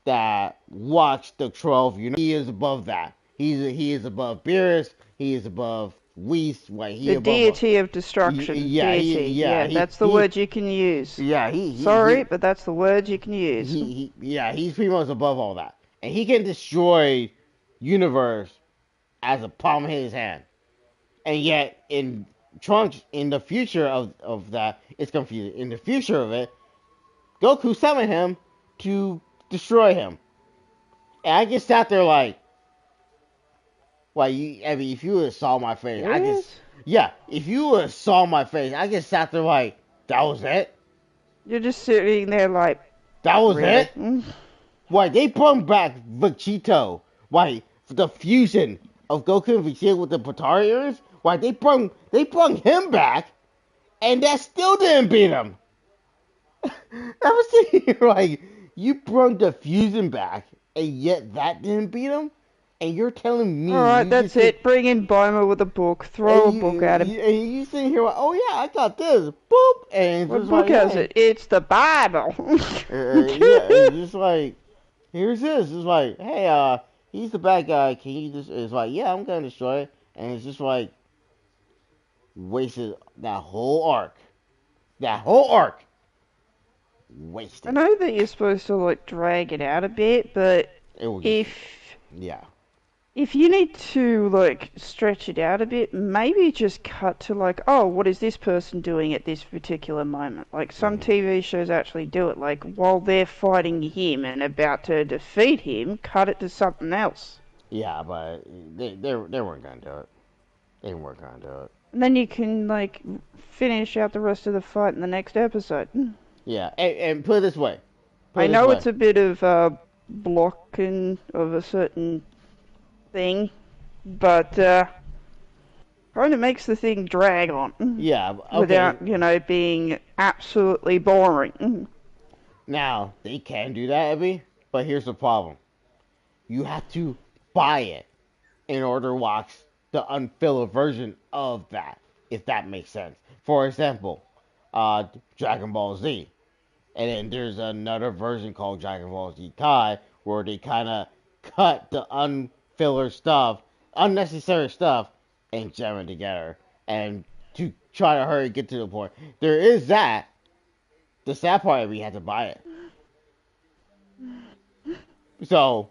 Speaker 1: that watched the 12 He is above that. He is above Beerus. He is above Whis. Like he
Speaker 2: The
Speaker 1: above.
Speaker 2: deity of destruction.
Speaker 1: Yeah,
Speaker 2: Deity.
Speaker 1: yeah,
Speaker 2: Yeah, that's the word you can use.
Speaker 1: yeah,
Speaker 2: Sorry, but that's the word you can use.
Speaker 1: yeah, he's pretty much above all that, and he can destroy universe as a palm in his hand. And yet, in Trunks, in the future of that, it's confusing. In the future of it, Goku summoned him to destroy him. And I just sat there like, I mean, if you would have saw my face, yeah, if you would have saw my face, I just sat there like, that was it?
Speaker 2: You're just sitting there like,
Speaker 1: that was
Speaker 2: really?
Speaker 1: it? Why, they brought back Vegito. Why, the fusion of Goku and Vegeta with the Potara ears? Why, they brought him back, and that still didn't beat him. I was sitting here like, you brought the fusion back, and yet that didn't beat him? And you're telling me...
Speaker 2: Alright, that's it. Bring in Boma with a book. Throw a book at him.
Speaker 1: And you sitting here like, oh yeah, I got this. Boop! And
Speaker 2: what book has it? It's the Bible.
Speaker 1: Yeah, it's just like, here's this. It's like, hey, he's the bad guy. Can you just... It's like, yeah, I'm gonna destroy it. And it's just like, wasted that whole arc. That whole arc. Wasted.
Speaker 2: I know that you're supposed to like drag it out a bit, but
Speaker 1: yeah.
Speaker 2: If you need to like stretch it out a bit, maybe just cut to like, oh, what is this person doing at this particular moment? Like some TV shows actually do it. Like while they're fighting him and about to defeat him, cut it to something else.
Speaker 1: Yeah, but they weren't gonna do it. They weren't gonna do it.
Speaker 2: And then you can like finish out the rest of the fight in the next episode.
Speaker 1: Yeah, and put it this way. Put
Speaker 2: I
Speaker 1: it this
Speaker 2: know
Speaker 1: way.
Speaker 2: it's a bit of blocking of a certain thing, but kind of makes the thing drag on
Speaker 1: Yeah, okay.
Speaker 2: without, being absolutely boring.
Speaker 1: Now, they can do that, Abby, but here's the problem. You have to buy it in order to watch the unfilled version of that, if that makes sense. For example, uh, Dragon Ball Z. And then there's another version called Dragon Ball Z Kai, where they kind of cut the unfiller stuff, unnecessary stuff, and jam it together. And to try to hurry get to the point. There is that. The sad part is we had to buy it. So,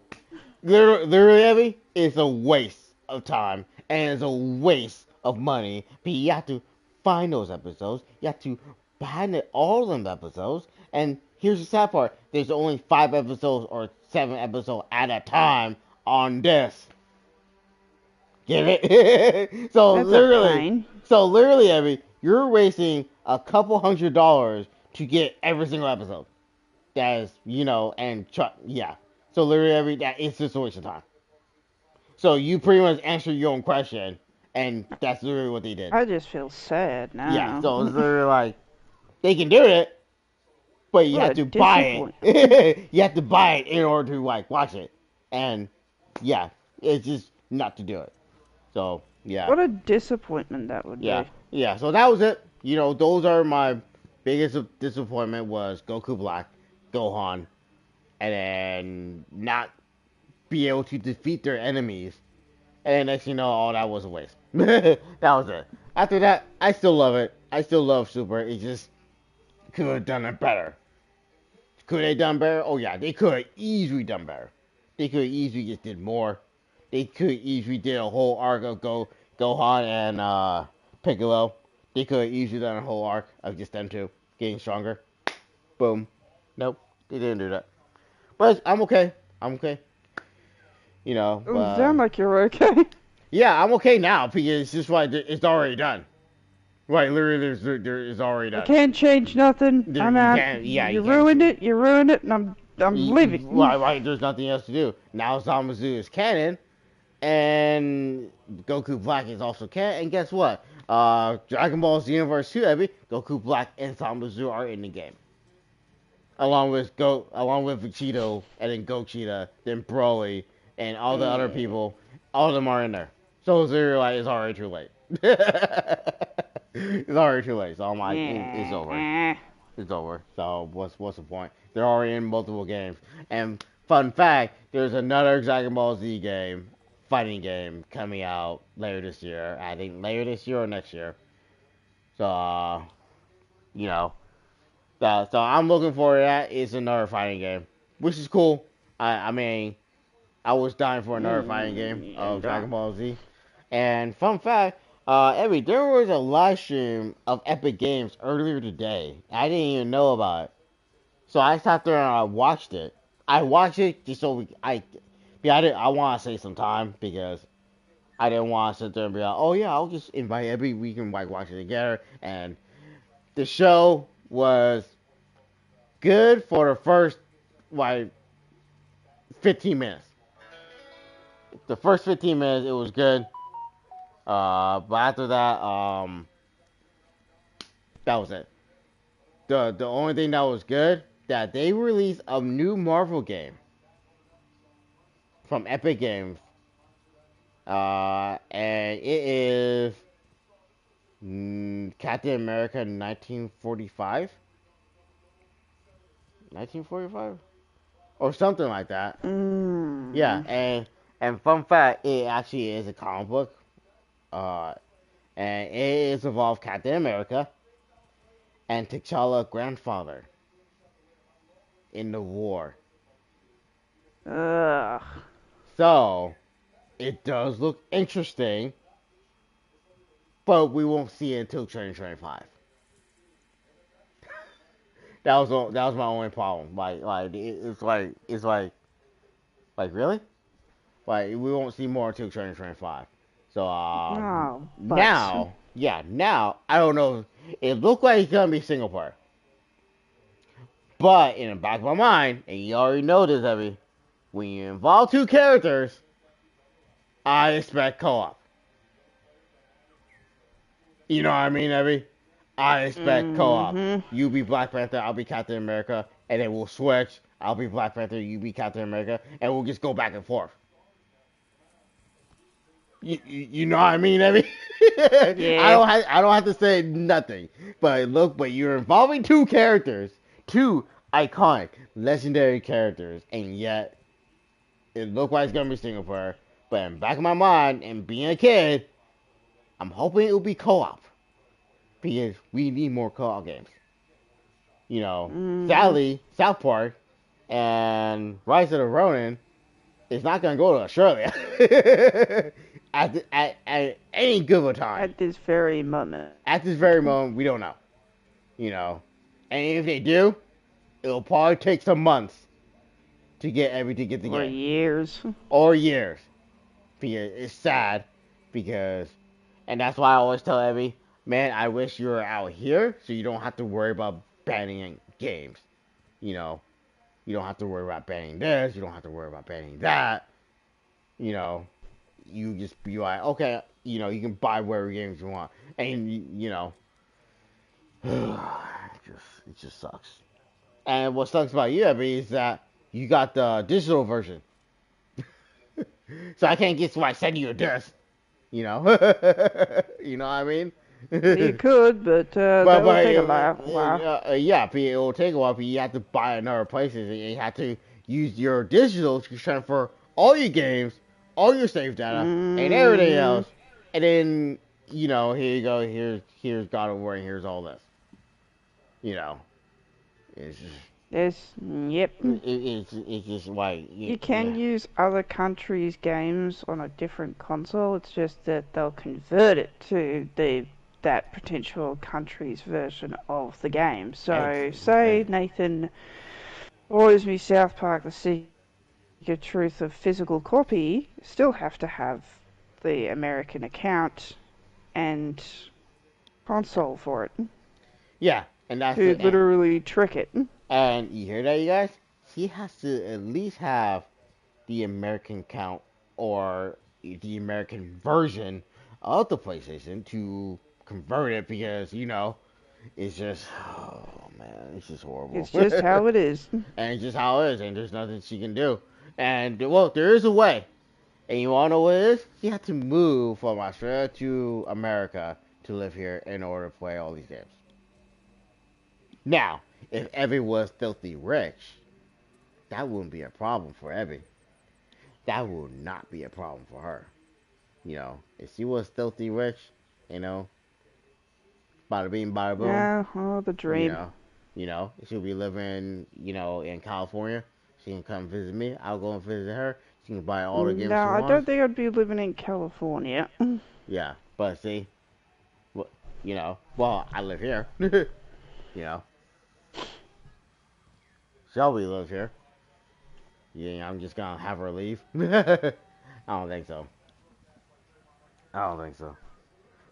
Speaker 1: literally, Abby, it's a waste of time and it's a waste of money. But you have to find those episodes. You have to buy all of them episodes. And here's the sad part: there's only 5 episodes or 7 episodes at a time on this. Get it? so
Speaker 2: That's a
Speaker 1: literally,
Speaker 2: pain.
Speaker 1: so literally, Abby, you're wasting a couple $100 to get every single episode. That is, and yeah. So literally, every that it's just a waste of time. So you pretty much answer your own question, and that's literally what they did.
Speaker 2: I just feel sad
Speaker 1: Yeah.
Speaker 2: now.
Speaker 1: So it's literally like they can do it, but you
Speaker 2: What
Speaker 1: have
Speaker 2: a
Speaker 1: to buy
Speaker 2: disappointment.
Speaker 1: it. you have to buy it in order to like watch it, and yeah, it's just not to do it. So yeah,
Speaker 2: What a disappointment that would
Speaker 1: yeah,
Speaker 2: be.
Speaker 1: yeah. So that was it. Those are my biggest disappointment was Goku Black, Gohan, and then not be able to defeat their enemies. And then next you know, all that was a waste. that was it. After that, I still love it. I still love Super. It just could have done it better. Could they done better? Oh yeah, they could have easily done better. They could have easily just did more. They could easily did a whole arc of Gohan and Piccolo. They could have easily done a whole arc of just them two getting stronger. Boom. Nope, they didn't do that. But I'm okay. I'm okay.
Speaker 2: Oh,
Speaker 1: But
Speaker 2: sound like you're okay.
Speaker 1: yeah, I'm okay now because it's just like it's already done. Right, literally, it's already
Speaker 2: I
Speaker 1: done.
Speaker 2: can't change nothing.
Speaker 1: There,
Speaker 2: I'm
Speaker 1: you
Speaker 2: out.
Speaker 1: can't, yeah,
Speaker 2: You
Speaker 1: you can't
Speaker 2: ruined
Speaker 1: change.
Speaker 2: it. You ruined it, and I'm leaving.
Speaker 1: Right, there's nothing else to do. Now Zamazu is canon, and Goku Black is also canon. And guess what? Dragon Ball Z Universe 2, Abby, Goku Black and Zamazu are in the game. Along with Vegito, and then Gochita, then Broly, and all the other people, all of them are in there. So it's literally like it's already too late. it's already too late. So I'm like, it's over.
Speaker 2: Yeah.
Speaker 1: It's over. So what's the point? They're already in multiple games. And fun fact, there's another Dragon Ball Z game, fighting game, coming out later this year. I think later this year or next year. So you know, so I'm looking forward to that. It's another fighting game, which is cool. I mean, I was dying for another fighting game of Dragon Ball Z. And fun fact, Evie, there was a live stream of Epic Games earlier today. I didn't even know about it. So I sat there and I watched it. I watched it just so I want to save some time because I didn't want to sit there and be like, oh yeah, I'll just invite Evie. We can like watch it together. And the show was good for the first like 15 minutes. The first 15 minutes, it was good. But after that, that was it. The only thing that was good that they released a new Marvel game from Epic Games, and it is Captain America 1945, 1945, or something like that. Yeah,
Speaker 2: Mm.
Speaker 1: and fun fact, it actually is a comic book. Uh, and it is involved Captain America and T'Challa grandfather in the war.
Speaker 2: Ugh.
Speaker 1: So it does look interesting, but we won't see it until 2025. That was my only problem. It's like really like we won't see more until 2025. So
Speaker 2: No, but
Speaker 1: now I don't know. It looked like it's gonna be single player. But in the back of my mind, and you already know this, Evie, when you involve two characters, I expect co-op. You know what I mean, Evie? I expect co-op.
Speaker 2: Mm-hmm.
Speaker 1: You be Black Panther, I'll be Captain America, and then we'll switch. I'll be Black Panther, you be Captain America, and we'll just go back and forth. You know what I mean, Evie?
Speaker 2: Yeah.
Speaker 1: I don't have to say nothing. But look, but you're involving two characters, two iconic, legendary characters, and yet it looked like it's gonna be single player. But in the back of my mind, and being a kid, I'm hoping it will be co-op because we need more co-op games. You know,
Speaker 2: Mm-hmm.
Speaker 1: sadly, South Park and Rise of the Ronin is not gonna go to Australia at any given time.
Speaker 2: At this very moment.
Speaker 1: At this very moment, we don't know. You know, and if they do, it'll probably take some months to get everything get the
Speaker 2: Or
Speaker 1: game
Speaker 2: years.
Speaker 1: or years. Because it's sad because, and that's why I always tell Evie, man, I wish you were out here so you don't have to worry about banning games. You know, you don't have to worry about banning this. You don't have to worry about banning that. You know, you just be like, okay, you know, you can buy whatever games you want, and you know, it just sucks. And what sucks about you, Evie, is that you got the digital version, so I can't get somebody send you a disc. You know, you know what I mean?
Speaker 2: You could, but
Speaker 1: but
Speaker 2: that will take a while.
Speaker 1: yeah, it will take a while. But you have to buy another places, and you have to use your digital to transfer all your games, all your save data, and everything
Speaker 2: Mm-hmm.
Speaker 1: else. And then you know, here you go. Here's God of War, and here's all this. You know, it's just
Speaker 2: Yep.
Speaker 1: it's just like
Speaker 2: You
Speaker 1: yeah,
Speaker 2: can use other countries' games on a different console. It's just that they'll convert it to the that potential country's version of the game. So, say Nathan orders me South Park: The Secret Truth of physical copy, still have to have the American account and console for it
Speaker 1: yeah, and that's
Speaker 2: to
Speaker 1: the
Speaker 2: literally trick it.
Speaker 1: and you hear that, you guys? He has to at least have the American count or the American version of the PlayStation to convert it because you know it's just oh man, it's just horrible.
Speaker 2: It's just how it is.
Speaker 1: And it's just how it is, and there's nothing she can do. And well, there is a way, and you wanna know what it is? She had to move from Australia to America to live here in order to play all these games. Now, if Evie was filthy rich, that wouldn't be a problem for Evie. That would not be a problem for her. You know, if she was filthy rich, you know, bada bing, bada boom,
Speaker 2: Yeah, oh, the
Speaker 1: you
Speaker 2: dream.
Speaker 1: know, she'll be living, you know, in California. She can come visit me. I'll go and visit her. She can buy all the
Speaker 2: No,
Speaker 1: games she
Speaker 2: I
Speaker 1: wants.
Speaker 2: don't think I'd be living in California.
Speaker 1: Yeah, but see, you know, well, I live here. You know, Shelby lives here. Yeah, I'm just gonna have her leave. I don't think so. I don't think so.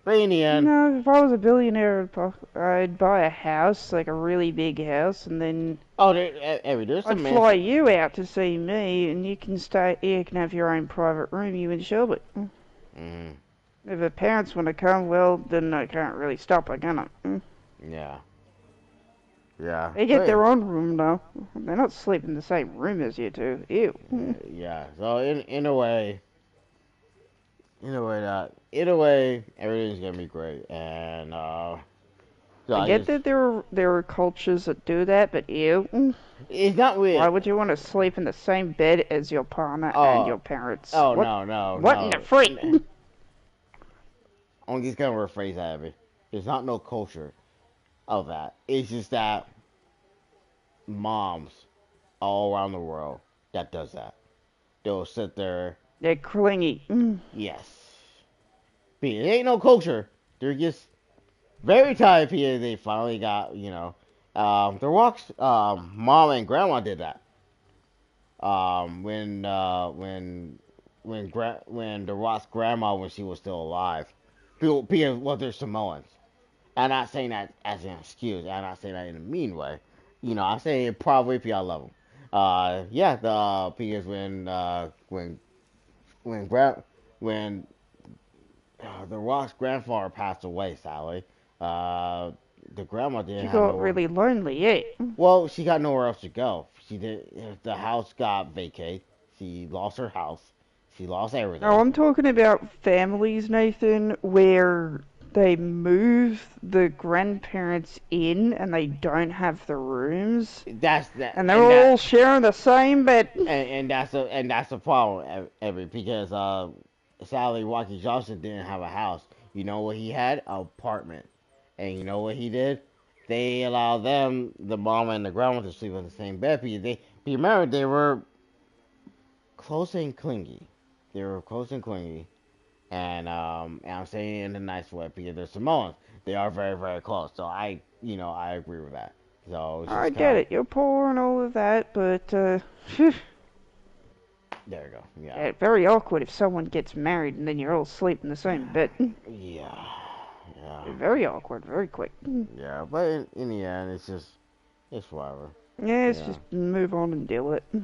Speaker 1: But in the end,
Speaker 2: No, if I was a billionaire, I'd buy a house, like a really big house, and then
Speaker 1: oh, there's
Speaker 2: I'd
Speaker 1: some
Speaker 2: fly
Speaker 1: mansion.
Speaker 2: you out to see me, and you can stay. You can have your own private room, you and Shelby.
Speaker 1: Hmm.
Speaker 2: If her parents want to come, well, then I can't really stop her, can I?
Speaker 1: Yeah, yeah,
Speaker 2: They get
Speaker 1: but
Speaker 2: their own room, though. They're not sleeping in the same room as you two. Ew.
Speaker 1: yeah. So in a way, in a way, everything's gonna be great. And so
Speaker 2: I
Speaker 1: I
Speaker 2: get
Speaker 1: just,
Speaker 2: that there are cultures that do that, but ew.
Speaker 1: it's not
Speaker 2: Why
Speaker 1: weird.
Speaker 2: would you want to sleep in the same bed as your partner and
Speaker 1: Oh,
Speaker 2: your parents?
Speaker 1: oh
Speaker 2: What?
Speaker 1: no, no,
Speaker 2: What in the
Speaker 1: no.
Speaker 2: freak?
Speaker 1: I'm just gonna rephrase that. Abby. There's not no culture of that. It's just that moms all around the world that does that. They'll sit there.
Speaker 2: They're clingy.
Speaker 1: Yes. But it ain't no culture. They're just very tired because they finally got, you know, the Rock's mom and grandma did that. When the Rock's grandma when she was still alive, because well they're Samoans. I'm not saying that as an excuse. I'm not saying that in a mean way. I say probably if y'all love them. Yeah, the because when gra- when the Rock's grandfather passed away, Sally, uh, the grandma didn't
Speaker 2: She
Speaker 1: have
Speaker 2: got
Speaker 1: nowhere.
Speaker 2: really lonely, yeah.
Speaker 1: Well, she got nowhere else to go. She did. The house got vacated. She lost her house. She lost
Speaker 2: No,
Speaker 1: everything.
Speaker 2: I'm talking about families, Nathan, where they move the grandparents in and they don't have the rooms,
Speaker 1: That's that,
Speaker 2: and they're all sharing the same bed.
Speaker 1: and that's the problem, every because Sally Rocky Johnson didn't have a house. You know what he had? An apartment. And you know what he did? They allowed them, the mom and the grandma, to sleep on the same bed because remember they were close and clingy. They were close and clingy, and I'm saying it in a nice way because they're Samoans. They are very very close. So I agree with that. So it's
Speaker 2: I
Speaker 1: just
Speaker 2: get
Speaker 1: kind of
Speaker 2: it, you're poor and all of that, but
Speaker 1: there you go. Yeah,
Speaker 2: yeah, very awkward if someone gets married and then you're all sleep in the same bed.
Speaker 1: yeah, yeah,
Speaker 2: Very awkward, very quick.
Speaker 1: yeah. But in the end, it's whatever.
Speaker 2: Yeah, it's
Speaker 1: Yeah.
Speaker 2: just move on and deal with it.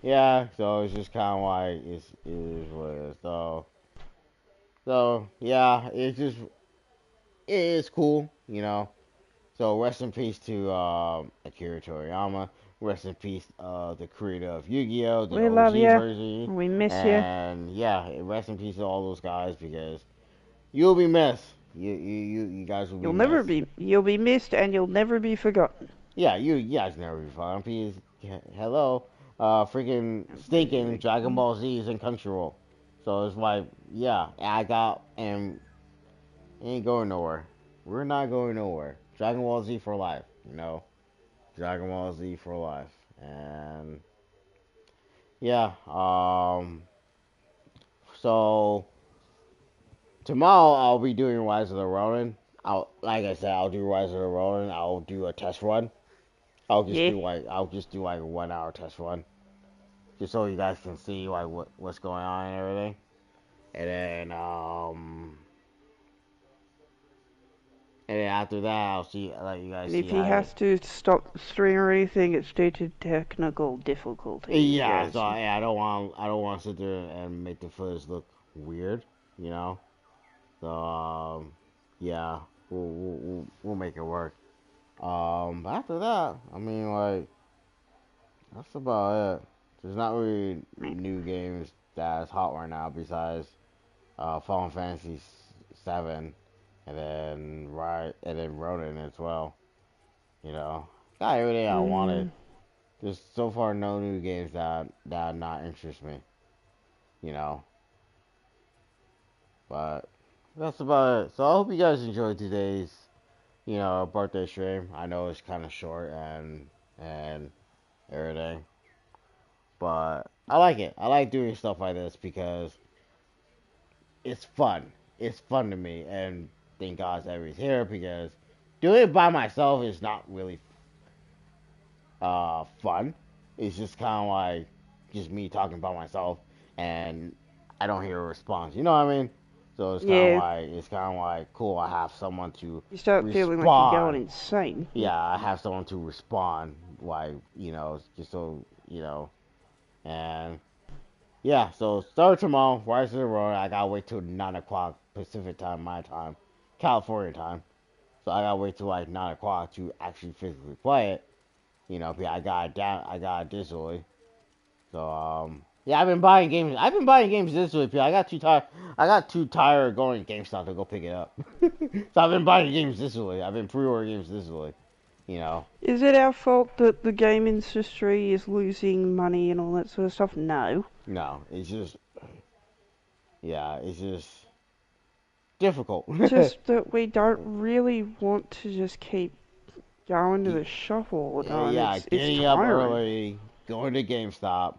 Speaker 1: Yeah, so it's just kind of like it is what it is. So yeah, it is cool. So rest in peace to Akira Toriyama. Rest in peace, the creator of Yu-Gi-Oh, the
Speaker 2: We love
Speaker 1: OG
Speaker 2: you.
Speaker 1: version,
Speaker 2: We miss you.
Speaker 1: and yeah, rest in peace to all those guys because you'll be missed. You guys will be missed.
Speaker 2: You'll be missed and you'll never be forgotten.
Speaker 1: Yeah, you guys never be fine. Please, hello, freaking stinking Dragon Ball Z is in Crunchyroll. So it's like, yeah, I got and it ain't going nowhere. We're not going nowhere. Dragon Ball Z for life, Dragon Ball Z for life. And yeah, so tomorrow I'll be doing Rise of the Ronin. Like I said, I'll do Rise of the Ronin. I'll do a test run.
Speaker 2: Yeah.
Speaker 1: I'll just do like a 1 hour test run, just so you guys can see like what's going on and everything. And then after that I'll let you guys
Speaker 2: And
Speaker 1: see
Speaker 2: if he
Speaker 1: how.
Speaker 2: has to stop the stream or anything, it's due to technical difficulties.
Speaker 1: Yeah, so
Speaker 2: Yes.
Speaker 1: I don't want to sit there and make the footage look weird, you know. So yeah, we'll make it work. But after that, I mean, like, that's about it. There's not really new games that's hot right now besides Final Fantasy 7, and then Ronin as well. Got everything I wanted.
Speaker 2: Mm,
Speaker 1: There's so far no new games that not interest me. You know, but that's about it. So I hope you guys enjoyed today's birthday stream. I know it's kind of short and everything, but I like it. I like doing stuff like this because it's fun. It's fun to me, and thank God everybody's here because doing it by myself is not really fun. It's just kind of like just me talking by myself, and I don't hear a response. You know what I mean? So
Speaker 2: yeah.
Speaker 1: it's kind of like cool. I have someone to
Speaker 2: You start feeling like you're going
Speaker 1: respond.
Speaker 2: insane.
Speaker 1: Yeah, I have someone to respond. Like just so and yeah. So start tomorrow. Rise of the Road. I gotta wait till 9 o'clock Pacific time, my time, California time. So I gotta wait till like 9 o'clock to actually physically play it. I got it down. I got it digitally. So yeah, I've been buying games. I've been buying games digitally. I got too tired. I got too tired of going to GameStop to go pick it up. So I've been buying games digitally. I've been pre-ordering games digitally. You know.
Speaker 2: Is it our fault that the game industry is losing money and all that sort of stuff? No.
Speaker 1: No, it's just yeah, it's just difficult.
Speaker 2: Just that we don't really want to just keep going to the shop all the time.
Speaker 1: Yeah,
Speaker 2: It's
Speaker 1: getting up
Speaker 2: tiring.
Speaker 1: early, going to GameStop,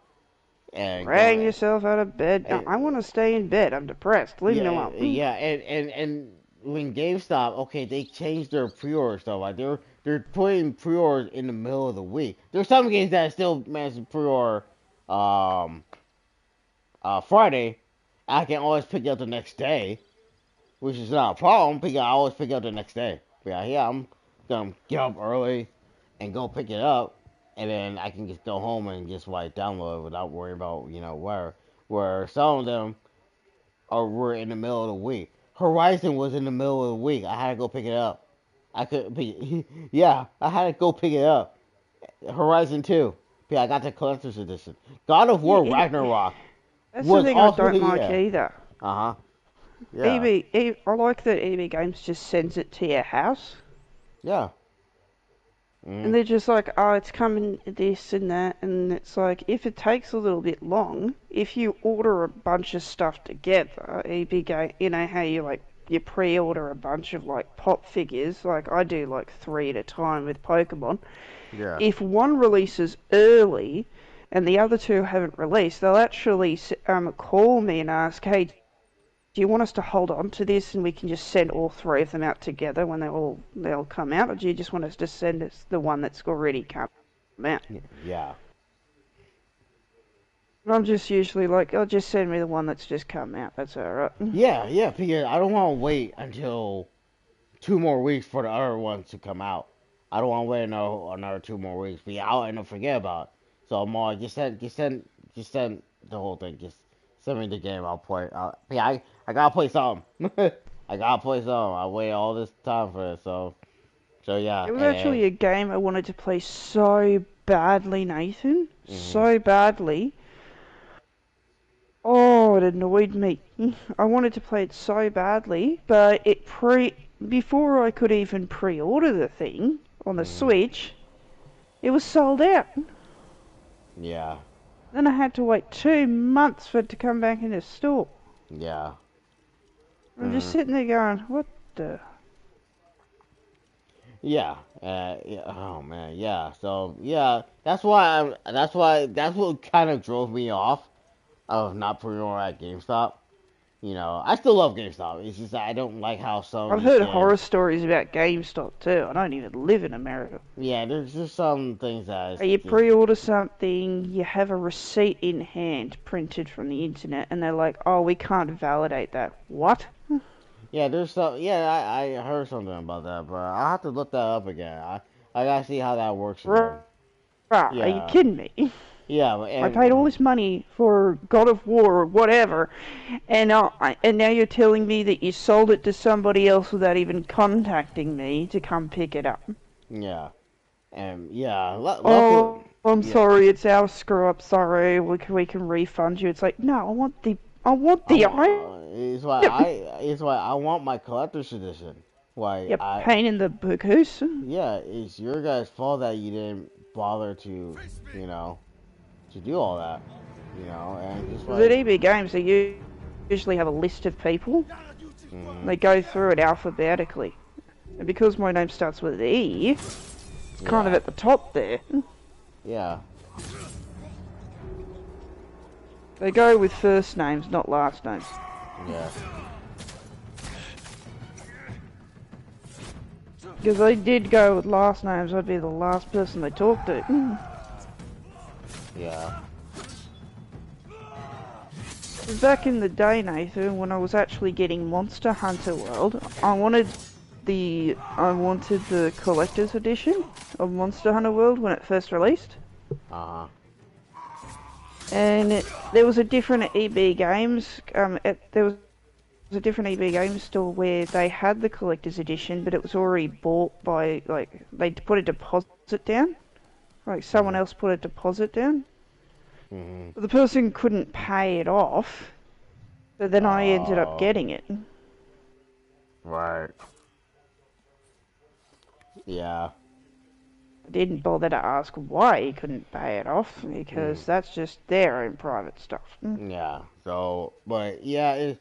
Speaker 1: and
Speaker 2: Dragging
Speaker 1: going.
Speaker 2: yourself out of bed.
Speaker 1: And,
Speaker 2: I want to stay in bed. I'm depressed. Leave me
Speaker 1: yeah,
Speaker 2: alone.
Speaker 1: yeah, and when GameStop, okay, they changed their pre-order stuff. Like they're putting pre-orders in the middle of the week. There's some games that still manage to pre-order um Friday. I can always pick it up the next day, which is not a problem because I always pick it up the next day. But yeah, I'm gonna get up early and go pick it up, and then I can just go home and just like download it without worrying about where some of them are were in the middle of the week. Horizon was in the middle of the week. I had to go pick it up. I couldn't pick it. Yeah, I had to go pick it up. Horizon 2. Yeah, I got the collector's edition. God of War
Speaker 2: Yeah,
Speaker 1: Ragnarok
Speaker 2: that's the
Speaker 1: was
Speaker 2: thing I
Speaker 1: also
Speaker 2: don't like
Speaker 1: yeah.
Speaker 2: either.
Speaker 1: Uh huh. Yeah.
Speaker 2: I like that EB Games just sends it to your house.
Speaker 1: Yeah. Mm.
Speaker 2: And they're just like, oh, it's coming this and that. And it's like, if it takes a little bit long, if you order a bunch of stuff together, EB Game, you know how you pre-order a bunch of like pop figures, like I do like 3 at a time with Pokemon.
Speaker 1: Yeah.
Speaker 2: If one releases early and the other two haven't released, they'll actually call me and ask, hey, do you want us to hold on to this and we can just send all 3 of them out together when they'll come out, or do you just want us to send us the one that's already come out?
Speaker 1: Yeah.
Speaker 2: And I'm just usually like, oh, just send me the one that's just come out. That's alright.
Speaker 1: Yeah. Yeah. Because I don't want to wait until 2 more weeks for the other ones to come out. I don't want to wait another 2 more weeks. But yeah, I'll end up forget about it. So I'm all just send the whole thing. Just send me the game. I'll play. Yeah, I gotta play something. I gotta play something. I waited all this time for it. So yeah.
Speaker 2: It was actually
Speaker 1: And
Speaker 2: a game I wanted to play so badly, Nathan.
Speaker 1: mhm.
Speaker 2: So badly. Oh, it annoyed me. I wanted to play it so badly, but before I could even pre-order the thing on the
Speaker 1: Mhm.
Speaker 2: Switch, it was sold out.
Speaker 1: Yeah.
Speaker 2: Then I had to wait 2 months for it to come back in the store.
Speaker 1: Yeah.
Speaker 2: I'm just
Speaker 1: Mhm.
Speaker 2: sitting there going, what the?
Speaker 1: Yeah. Yeah. Oh man. Yeah. So yeah. That's what kind of drove me off of not pre-ordering at GameStop. I still love GameStop. It's just that I don't like how some of
Speaker 2: I've
Speaker 1: these
Speaker 2: heard horror
Speaker 1: games.
Speaker 2: stories about GameStop too. I don't even live in America.
Speaker 1: Yeah, there's just some things that is
Speaker 2: You
Speaker 1: just.
Speaker 2: pre-order something, you have a receipt in hand printed from the internet, and they're like, oh, we can't validate that. What?
Speaker 1: Yeah, there's some. Yeah, I heard something about that, but I'll have to look that up again. I gotta see how that works
Speaker 2: Right,
Speaker 1: again.
Speaker 2: are you
Speaker 1: Yeah,
Speaker 2: kidding me?
Speaker 1: yeah,
Speaker 2: I paid all
Speaker 1: and
Speaker 2: this money for God of War or whatever, and now you're telling me that you sold it to somebody else without even contacting me to come pick it up.
Speaker 1: yeah, and yeah. Luckily,
Speaker 2: Oh, I'm
Speaker 1: yeah.
Speaker 2: sorry, it's our screw up. Sorry, we can refund you. It's like, no, I want the item.
Speaker 1: It's why I want my collector's edition. Why
Speaker 2: You pain in the goose.
Speaker 1: yeah, it's your guys' fault that you didn't bother to, you know, to do all that, and just
Speaker 2: Because at
Speaker 1: like,
Speaker 2: EB Games, they usually have a list of people. And
Speaker 1: mm,
Speaker 2: they go through it alphabetically. And because my name starts with E, it's kind of
Speaker 1: yeah,
Speaker 2: at the top there.
Speaker 1: yeah,
Speaker 2: They go with first names, not last names.
Speaker 1: yeah,
Speaker 2: Because they did go with last names, I'd be the last person they talk to.
Speaker 1: yeah,
Speaker 2: Back in the day, Nathan, when I was actually getting Monster Hunter World, I wanted the collector's edition of Monster Hunter World when it first released.
Speaker 1: uh huh,
Speaker 2: And there was a different EB Games. There was a different EB Games store where they had the collector's edition, but it was already bought by they put a deposit down. Like someone
Speaker 1: mhm,
Speaker 2: else put a deposit down.
Speaker 1: mhm,
Speaker 2: But the person couldn't pay it off, so then I ended up
Speaker 1: oh,
Speaker 2: getting it.
Speaker 1: right, yeah,
Speaker 2: I didn't bother to ask why he couldn't pay it off
Speaker 1: mm,
Speaker 2: because that's just their own private stuff.
Speaker 1: yeah. So, but yeah,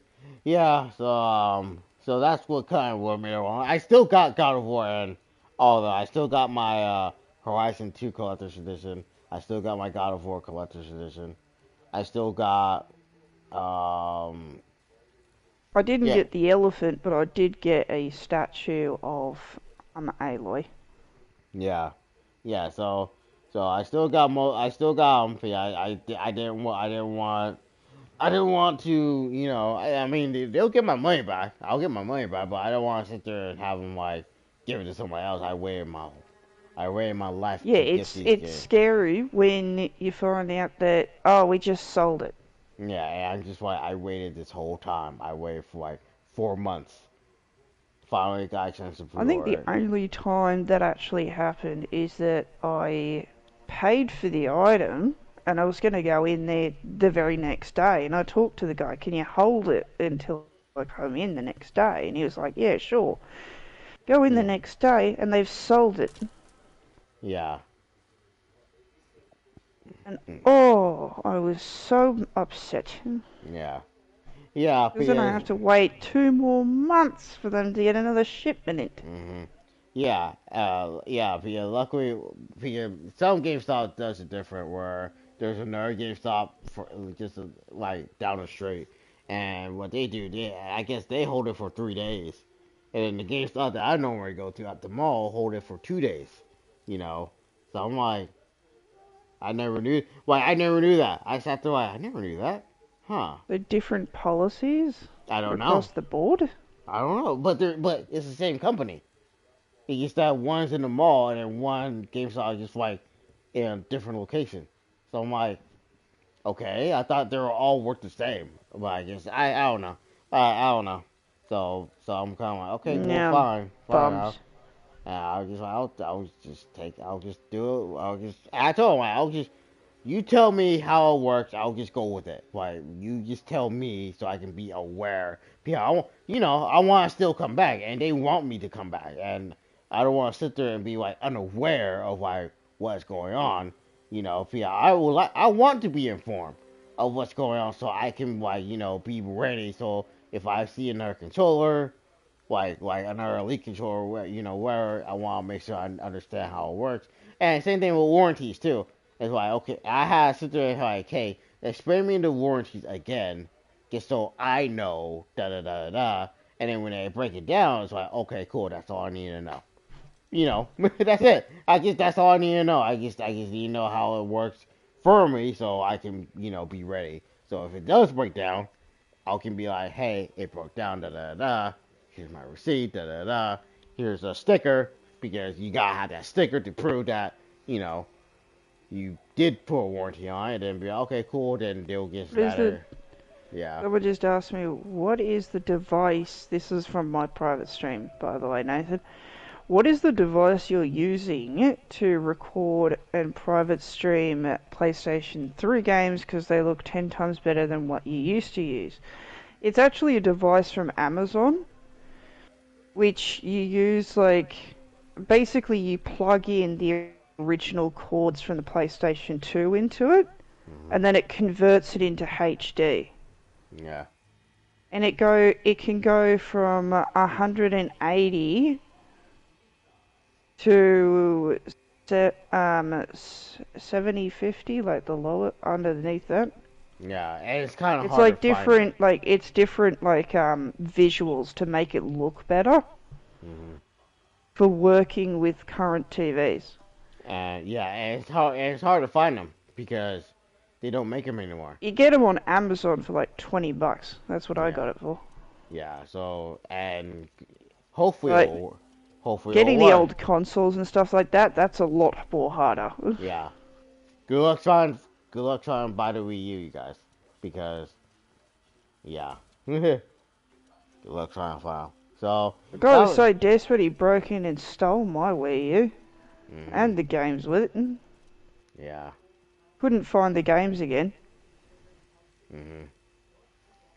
Speaker 1: so that's what kind of what made me wrong. I still got God of War and all that. I still got my Horizon 2 Collector's Edition. I still got my God of War Collector's Edition. I still got um
Speaker 2: I didn't
Speaker 1: yeah,
Speaker 2: get the elephant, but I did get a statue of Aloy.
Speaker 1: yeah, yeah. So I still got them. Yeah, I didn't want to, I mean, they'll get my money back. I'll get my money back, but I don't want to sit there and have them like give it to somebody else. I waited I waited my life
Speaker 2: Yeah,
Speaker 1: to get these
Speaker 2: it's
Speaker 1: games.
Speaker 2: scary when you find out that we just sold it.
Speaker 1: Yeah, and I'm just why I waited this whole time. I waited for like 4 months. Finally got a chance to
Speaker 2: I think the
Speaker 1: pre-order it.
Speaker 2: only time that actually happened is that I paid for the item and I was going to go in there the very next day, and I talked to the guy, can you hold it until I come in the next day? And he was like, yeah, sure. Go in the
Speaker 1: Yeah,
Speaker 2: next day and they've sold it.
Speaker 1: yeah,
Speaker 2: And
Speaker 1: mm,
Speaker 2: oh, I was so upset.
Speaker 1: yeah, yeah.
Speaker 2: Because then I
Speaker 1: Because
Speaker 2: have to wait 2 more months for them to get another shipment in.
Speaker 1: hmm yeah, yeah. Because luckily, because some GameStop does it different. Where there's another GameStop for just like down the street, and what they do, I guess they hold it for 3 days, and then the GameStop that I normally go to at the mall hold it for 2 days. You know, so I'm like, I never knew. Like I never knew that. I sat there like I never knew that. Huh?
Speaker 2: The different policies
Speaker 1: I don't know.
Speaker 2: across the board.
Speaker 1: I don't know. But it's the same company. It just that one's in the mall and then one GameStop is just like in a different location. So I'm like, okay, I thought they were all worth the same. But I guess I don't know. I don't know. So I'm kind of like, okay, well,
Speaker 2: Yeah, I'm
Speaker 1: fine.
Speaker 2: bummed.
Speaker 1: I'll just I'll just take I'll just do it. I told him I'll just you tell me how it works. I'll just go with it. Like you just tell me so I can be aware. Yeah, I want to still come back, and they want me to come back, and I don't want to sit there and be like unaware of like what's going on. Yeah, I want to be informed of what's going on so I can like be ready. So if I see another controller, like another elite controller, where I want to make sure I understand how it works. And same thing with warranties too. It's like, okay, I had to sit there and like, hey, explain me the warranties again, just so I know, da da da da. And then when they break it down, it's like, okay, cool, that's all I need to know. That's it. I guess that's all I need to know. I just need to know how it works for me, so I can, be ready. So if it does break down, I can be like, hey, it broke down, da da da. Here's my receipt, da da da. Here's a sticker because you gotta have that sticker to prove that, you know, you did put a warranty on it, and then be like, okay, cool, then they'll get
Speaker 2: What is the?
Speaker 1: better. Yeah.
Speaker 2: Someone just asked me, what is the device? This is from my private stream, by the way, Nathan. What is the device you're using to record and private stream PlayStation 3 games because they look 10 times better than what you used to use? It's actually a device from Amazon, which you use like basically you plug in the original cords from the PlayStation 2 into it,
Speaker 1: Hmm.
Speaker 2: and then it converts it into HD.
Speaker 1: Yeah.
Speaker 2: And it can go from 180 to 7050, like the lower underneath that.
Speaker 1: Yeah, and it's kind of
Speaker 2: It's
Speaker 1: hard to
Speaker 2: like
Speaker 1: find it.
Speaker 2: different visuals to make it look better
Speaker 1: Hmm.
Speaker 2: for working with current TVs.
Speaker 1: And yeah, and it's hard to find them because they don't make them anymore.
Speaker 2: You get them on Amazon for like $20. That's what I
Speaker 1: Yeah.
Speaker 2: got it for.
Speaker 1: Yeah. So and hopefully
Speaker 2: Like
Speaker 1: it'll
Speaker 2: getting the
Speaker 1: work.
Speaker 2: old consoles and stuff like that, that's a lot more harder.
Speaker 1: Yeah. Good luck trying. Good luck trying to buy the Wii U, you guys, because yeah. Good luck trying to file. So
Speaker 2: The guy
Speaker 1: that
Speaker 2: was
Speaker 1: was.
Speaker 2: so desperate he broke in and stole my Wii U
Speaker 1: Hmm.
Speaker 2: and the games with it, and
Speaker 1: Yeah.
Speaker 2: couldn't find the games again.
Speaker 1: Hmm.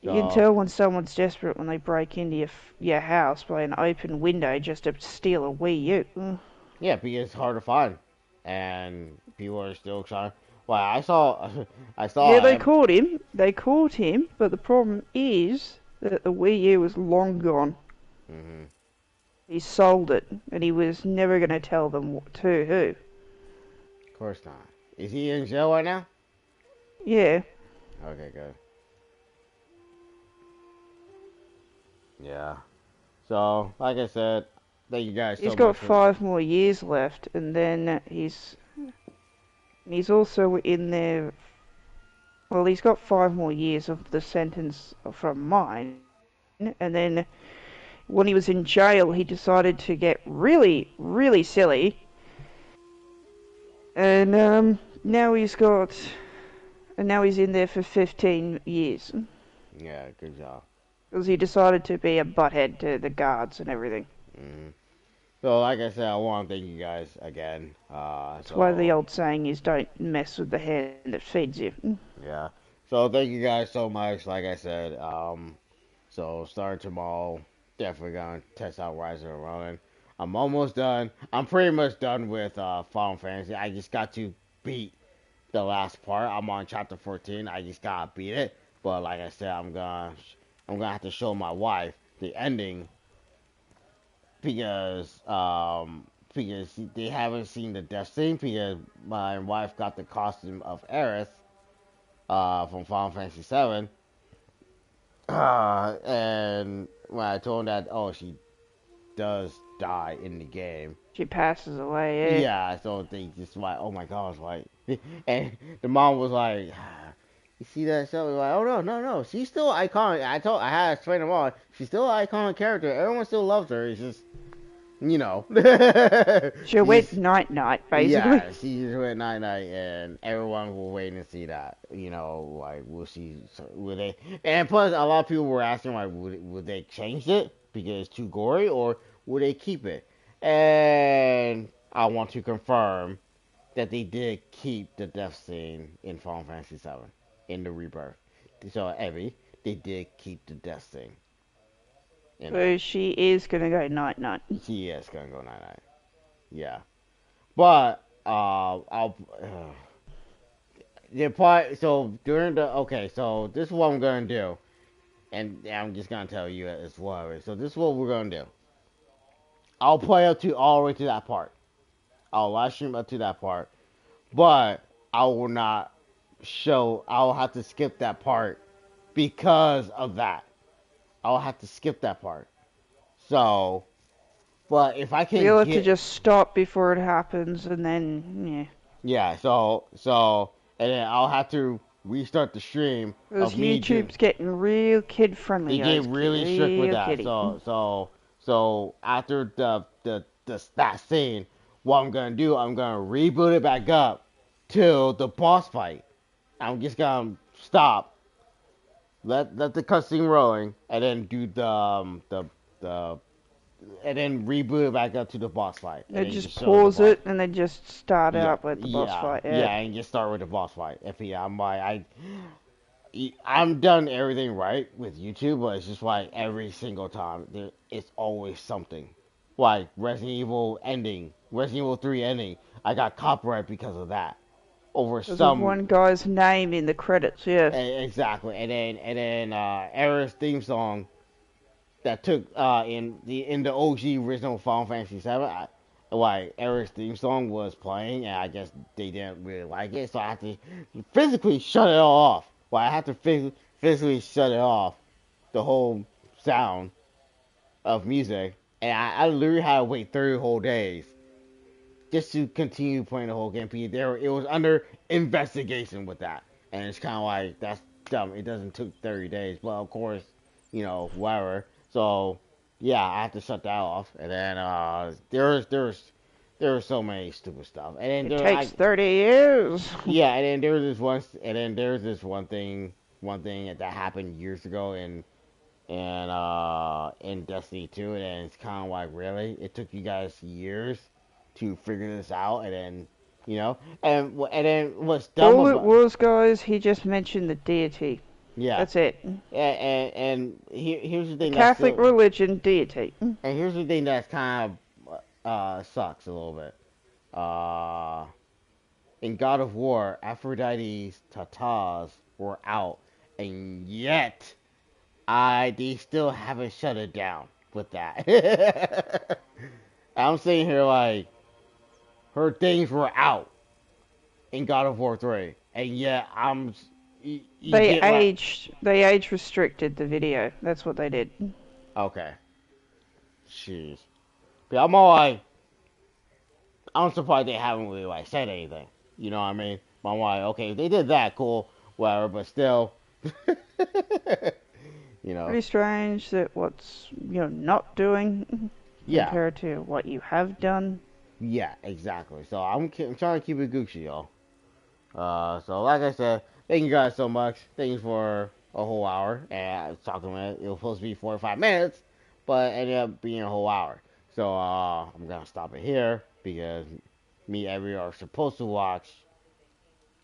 Speaker 2: You can
Speaker 1: So
Speaker 2: tell when someone's desperate when they break into your house by an open window just to steal a Wii U.
Speaker 1: yeah, because it's hard to find, and people are still trying. Well, I saw, I
Speaker 2: Yeah,
Speaker 1: saw.
Speaker 2: they caught him. They caught him, but the problem is that the Wii U was long gone.
Speaker 1: Hmm.
Speaker 2: He sold it, and he was never going to tell them to who.
Speaker 1: Of course not. Is he in jail right now?
Speaker 2: Yeah,
Speaker 1: Okay, good. Yeah. So, like I said, thank you guys
Speaker 2: he's
Speaker 1: so
Speaker 2: got
Speaker 1: much for.
Speaker 2: 5 more years left, and then he's also in there. Well, he's got 5 more years of the sentence from mine, and then when he was in jail, he decided to get really, really silly And now he's got, and now he's in there for 15 years
Speaker 1: Yeah, good job.
Speaker 2: because he decided to be a butthead to the guards and everything.
Speaker 1: Hmm. So, like I said, I want to thank you guys again.
Speaker 2: That's why the old saying is don't mess with the hand that feeds you.
Speaker 1: Yeah. So, thank you guys so much. Like I said, so starting tomorrow, definitely gonna test out Rise of the Ronin. I'm almost done. I'm pretty much done with Final Fantasy. I just got to beat the last part. I'm on chapter 14. I just gotta beat it. But like I said, I'm gonna have to show my wife the ending because they haven't seen the death scene because my wife got the costume of Aerith from Final Fantasy 7. And when I told her that, oh, she does die in the game.
Speaker 2: She passes away.
Speaker 1: Yeah, so they just like, oh my gosh, like, and the mom was like, you see that show? Like, oh no, no, no, she's still iconic. I had to explain them all. She's still an iconic character. Everyone still loves her. It's just, you know,
Speaker 2: She went night night basically.
Speaker 1: yeah, she just went night night, and everyone will wait and see that. You know, like, will they? And plus, a lot of people were asking, like, would they change it because it's too gory, or would they keep it? And I want to confirm that they did keep the death scene in Final Fantasy 7 in the rebirth. So Evie, they did keep the death scene.
Speaker 2: So she is gonna go night night.
Speaker 1: She is gonna go night night. Yeah, but I'll. The part so during the okay, so this is what I'm gonna do, and I'm just gonna tell you as well. So this is what we're gonna do. I'll play up to all the way to that part. I'll live stream up to that part, but I will not show. I'll have to skip that part because of that. I'll have to skip that part. So, but if I can
Speaker 2: You'll have to
Speaker 1: get
Speaker 2: just stop before it happens, and then
Speaker 1: yeah, and then I'll have to restart the stream
Speaker 2: because
Speaker 1: of me.
Speaker 2: YouTube's getting real kid friendly.
Speaker 1: They get really strict with that.
Speaker 2: Kiddie.
Speaker 1: So after the that scene, what I'm gonna do, I'm gonna reboot it back up till the boss fight. I'm just gonna stop, let the cutscene rolling, and then do the and then reboot it back up to the boss fight.
Speaker 2: They just pause it and then just start out with the boss fight.
Speaker 1: Yeah, and just start with the boss fight. If I'm done everything right with YouTube, but it's just like every single time it's always something. Like Resident Evil 3 ending. I got copyright because of that. Over
Speaker 2: There's
Speaker 1: some
Speaker 2: one guy's name in the credits, yeah.
Speaker 1: exactly, and then Aerith's theme song that took in the OG original Final Fantasy 7. Like Aerith's theme song was playing, and I guess they didn't really like it, so I had to physically shut it all off. Well, I had to physically shut it off, the whole sound of music, and I literally had to wait 30 whole days just to continue playing the whole game. It was under investigation with that, and it's kind of like that's dumb. It doesn't took 30 days, but of course, whatever. So yeah, I had to shut that off, and then there was so many stupid stuff, and then
Speaker 2: it takes 30 years.
Speaker 1: Yeah, and then there's this one thing that happened years ago in Destiny 2, and it's kind of like, really, it took you guys years to figure this out, and then and then what's dumb
Speaker 2: All
Speaker 1: about
Speaker 2: it was, guys, he just mentioned the deity.
Speaker 1: yeah,
Speaker 2: That's it.
Speaker 1: and here's the thing,
Speaker 2: Catholic religion, deity.
Speaker 1: and here's the thing that's kind of sucks a little bit. In God of War, Aphrodite's tatas were out, and yet they still haven't shut it down with that. I'm sitting here like, her things were out in God of War 3, and yet
Speaker 2: They age restricted the video. That's what they did.
Speaker 1: Okay. Jeez. But I'm all like, I'm surprised they haven't really like said anything. You know what I mean? But I'm like, okay, if they did that, cool, whatever. But still,
Speaker 2: Pretty strange that what's not doing
Speaker 1: yeah,
Speaker 2: compared to what you have done.
Speaker 1: Yeah, exactly. So I'm trying to keep it Gucci, y'all. So like I said, thank you guys so much. Thank you for a whole hour. And I was talking about it was supposed to be 45 minutes, but it ended up being a whole hour. So I'm gonna stop it here because me and Avery are supposed to watch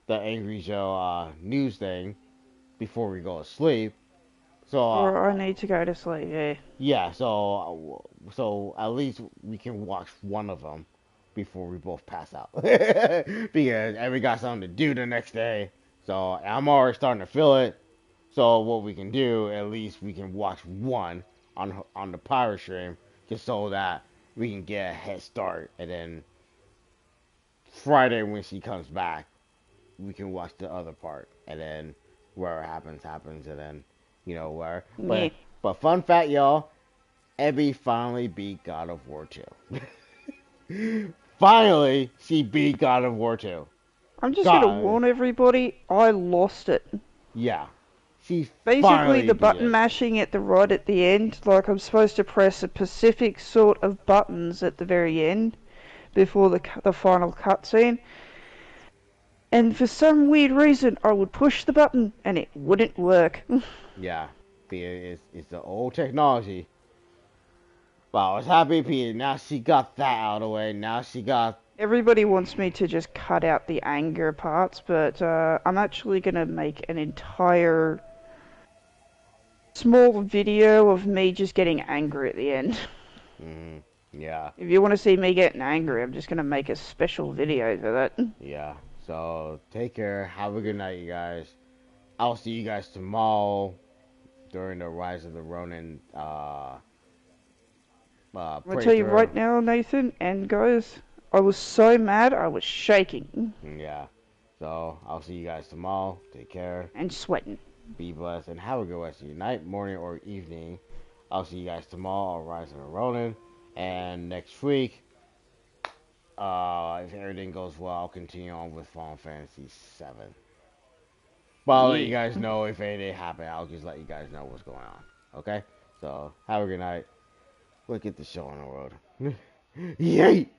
Speaker 1: the Angry Joe news thing before we go to sleep. So
Speaker 2: Or I need to go to sleep, yeah.
Speaker 1: yeah, so at least we can watch one of them before we both pass out because every got something to do the next day. So I'm already starting to feel it. So what we can do, at least we can watch one on the pirate stream, just so that we can get a head start, and then Friday when she comes back, we can watch the other part, and then where it happens happens, and then where.
Speaker 2: Yeah.
Speaker 1: But fun fact, y'all, Abby finally beat God of War 2. Finally, she beat God of War 2.
Speaker 2: I'm just gonna
Speaker 1: God,
Speaker 2: warn everybody, I lost it.
Speaker 1: yeah, she
Speaker 2: Basically,
Speaker 1: finally
Speaker 2: the
Speaker 1: beat
Speaker 2: button
Speaker 1: it.
Speaker 2: mashing at the right at the end, like I'm supposed to press a specific sort of buttons at the very end before the final cutscene. And for some weird reason, I would push the button and it wouldn't work.
Speaker 1: Yeah, it's the old technology. But I was happy, Peter. Now she got that out of the way. Now she got.
Speaker 2: Everybody wants me to just cut out the anger parts, but I'm actually gonna make an entire small video of me just getting angry at the end.
Speaker 1: Yeah,
Speaker 2: If you want to see me getting angry, I'm just gonna make a special video for that.
Speaker 1: yeah. So take care. Have a good night, you guys. I'll see you guys tomorrow during the Rise of the Ronin
Speaker 2: I'm gonna tell you
Speaker 1: playthrough.
Speaker 2: right now, Nathan and guys, I was so mad I was shaking
Speaker 1: Yeah. So I'll see you guys tomorrow. Take care.
Speaker 2: and sweating.
Speaker 1: Be blessed and have a good rest of your night, morning, or evening. I'll see you guys tomorrow on Rise of the Ronin. And next week, if everything goes well, I'll continue on with Final Fantasy VII. But I'll let you
Speaker 2: Yeah.
Speaker 1: guys know if anything happens. I'll just let you guys know what's going on. Okay? So have a good night. Let's get the show on the road. Yay!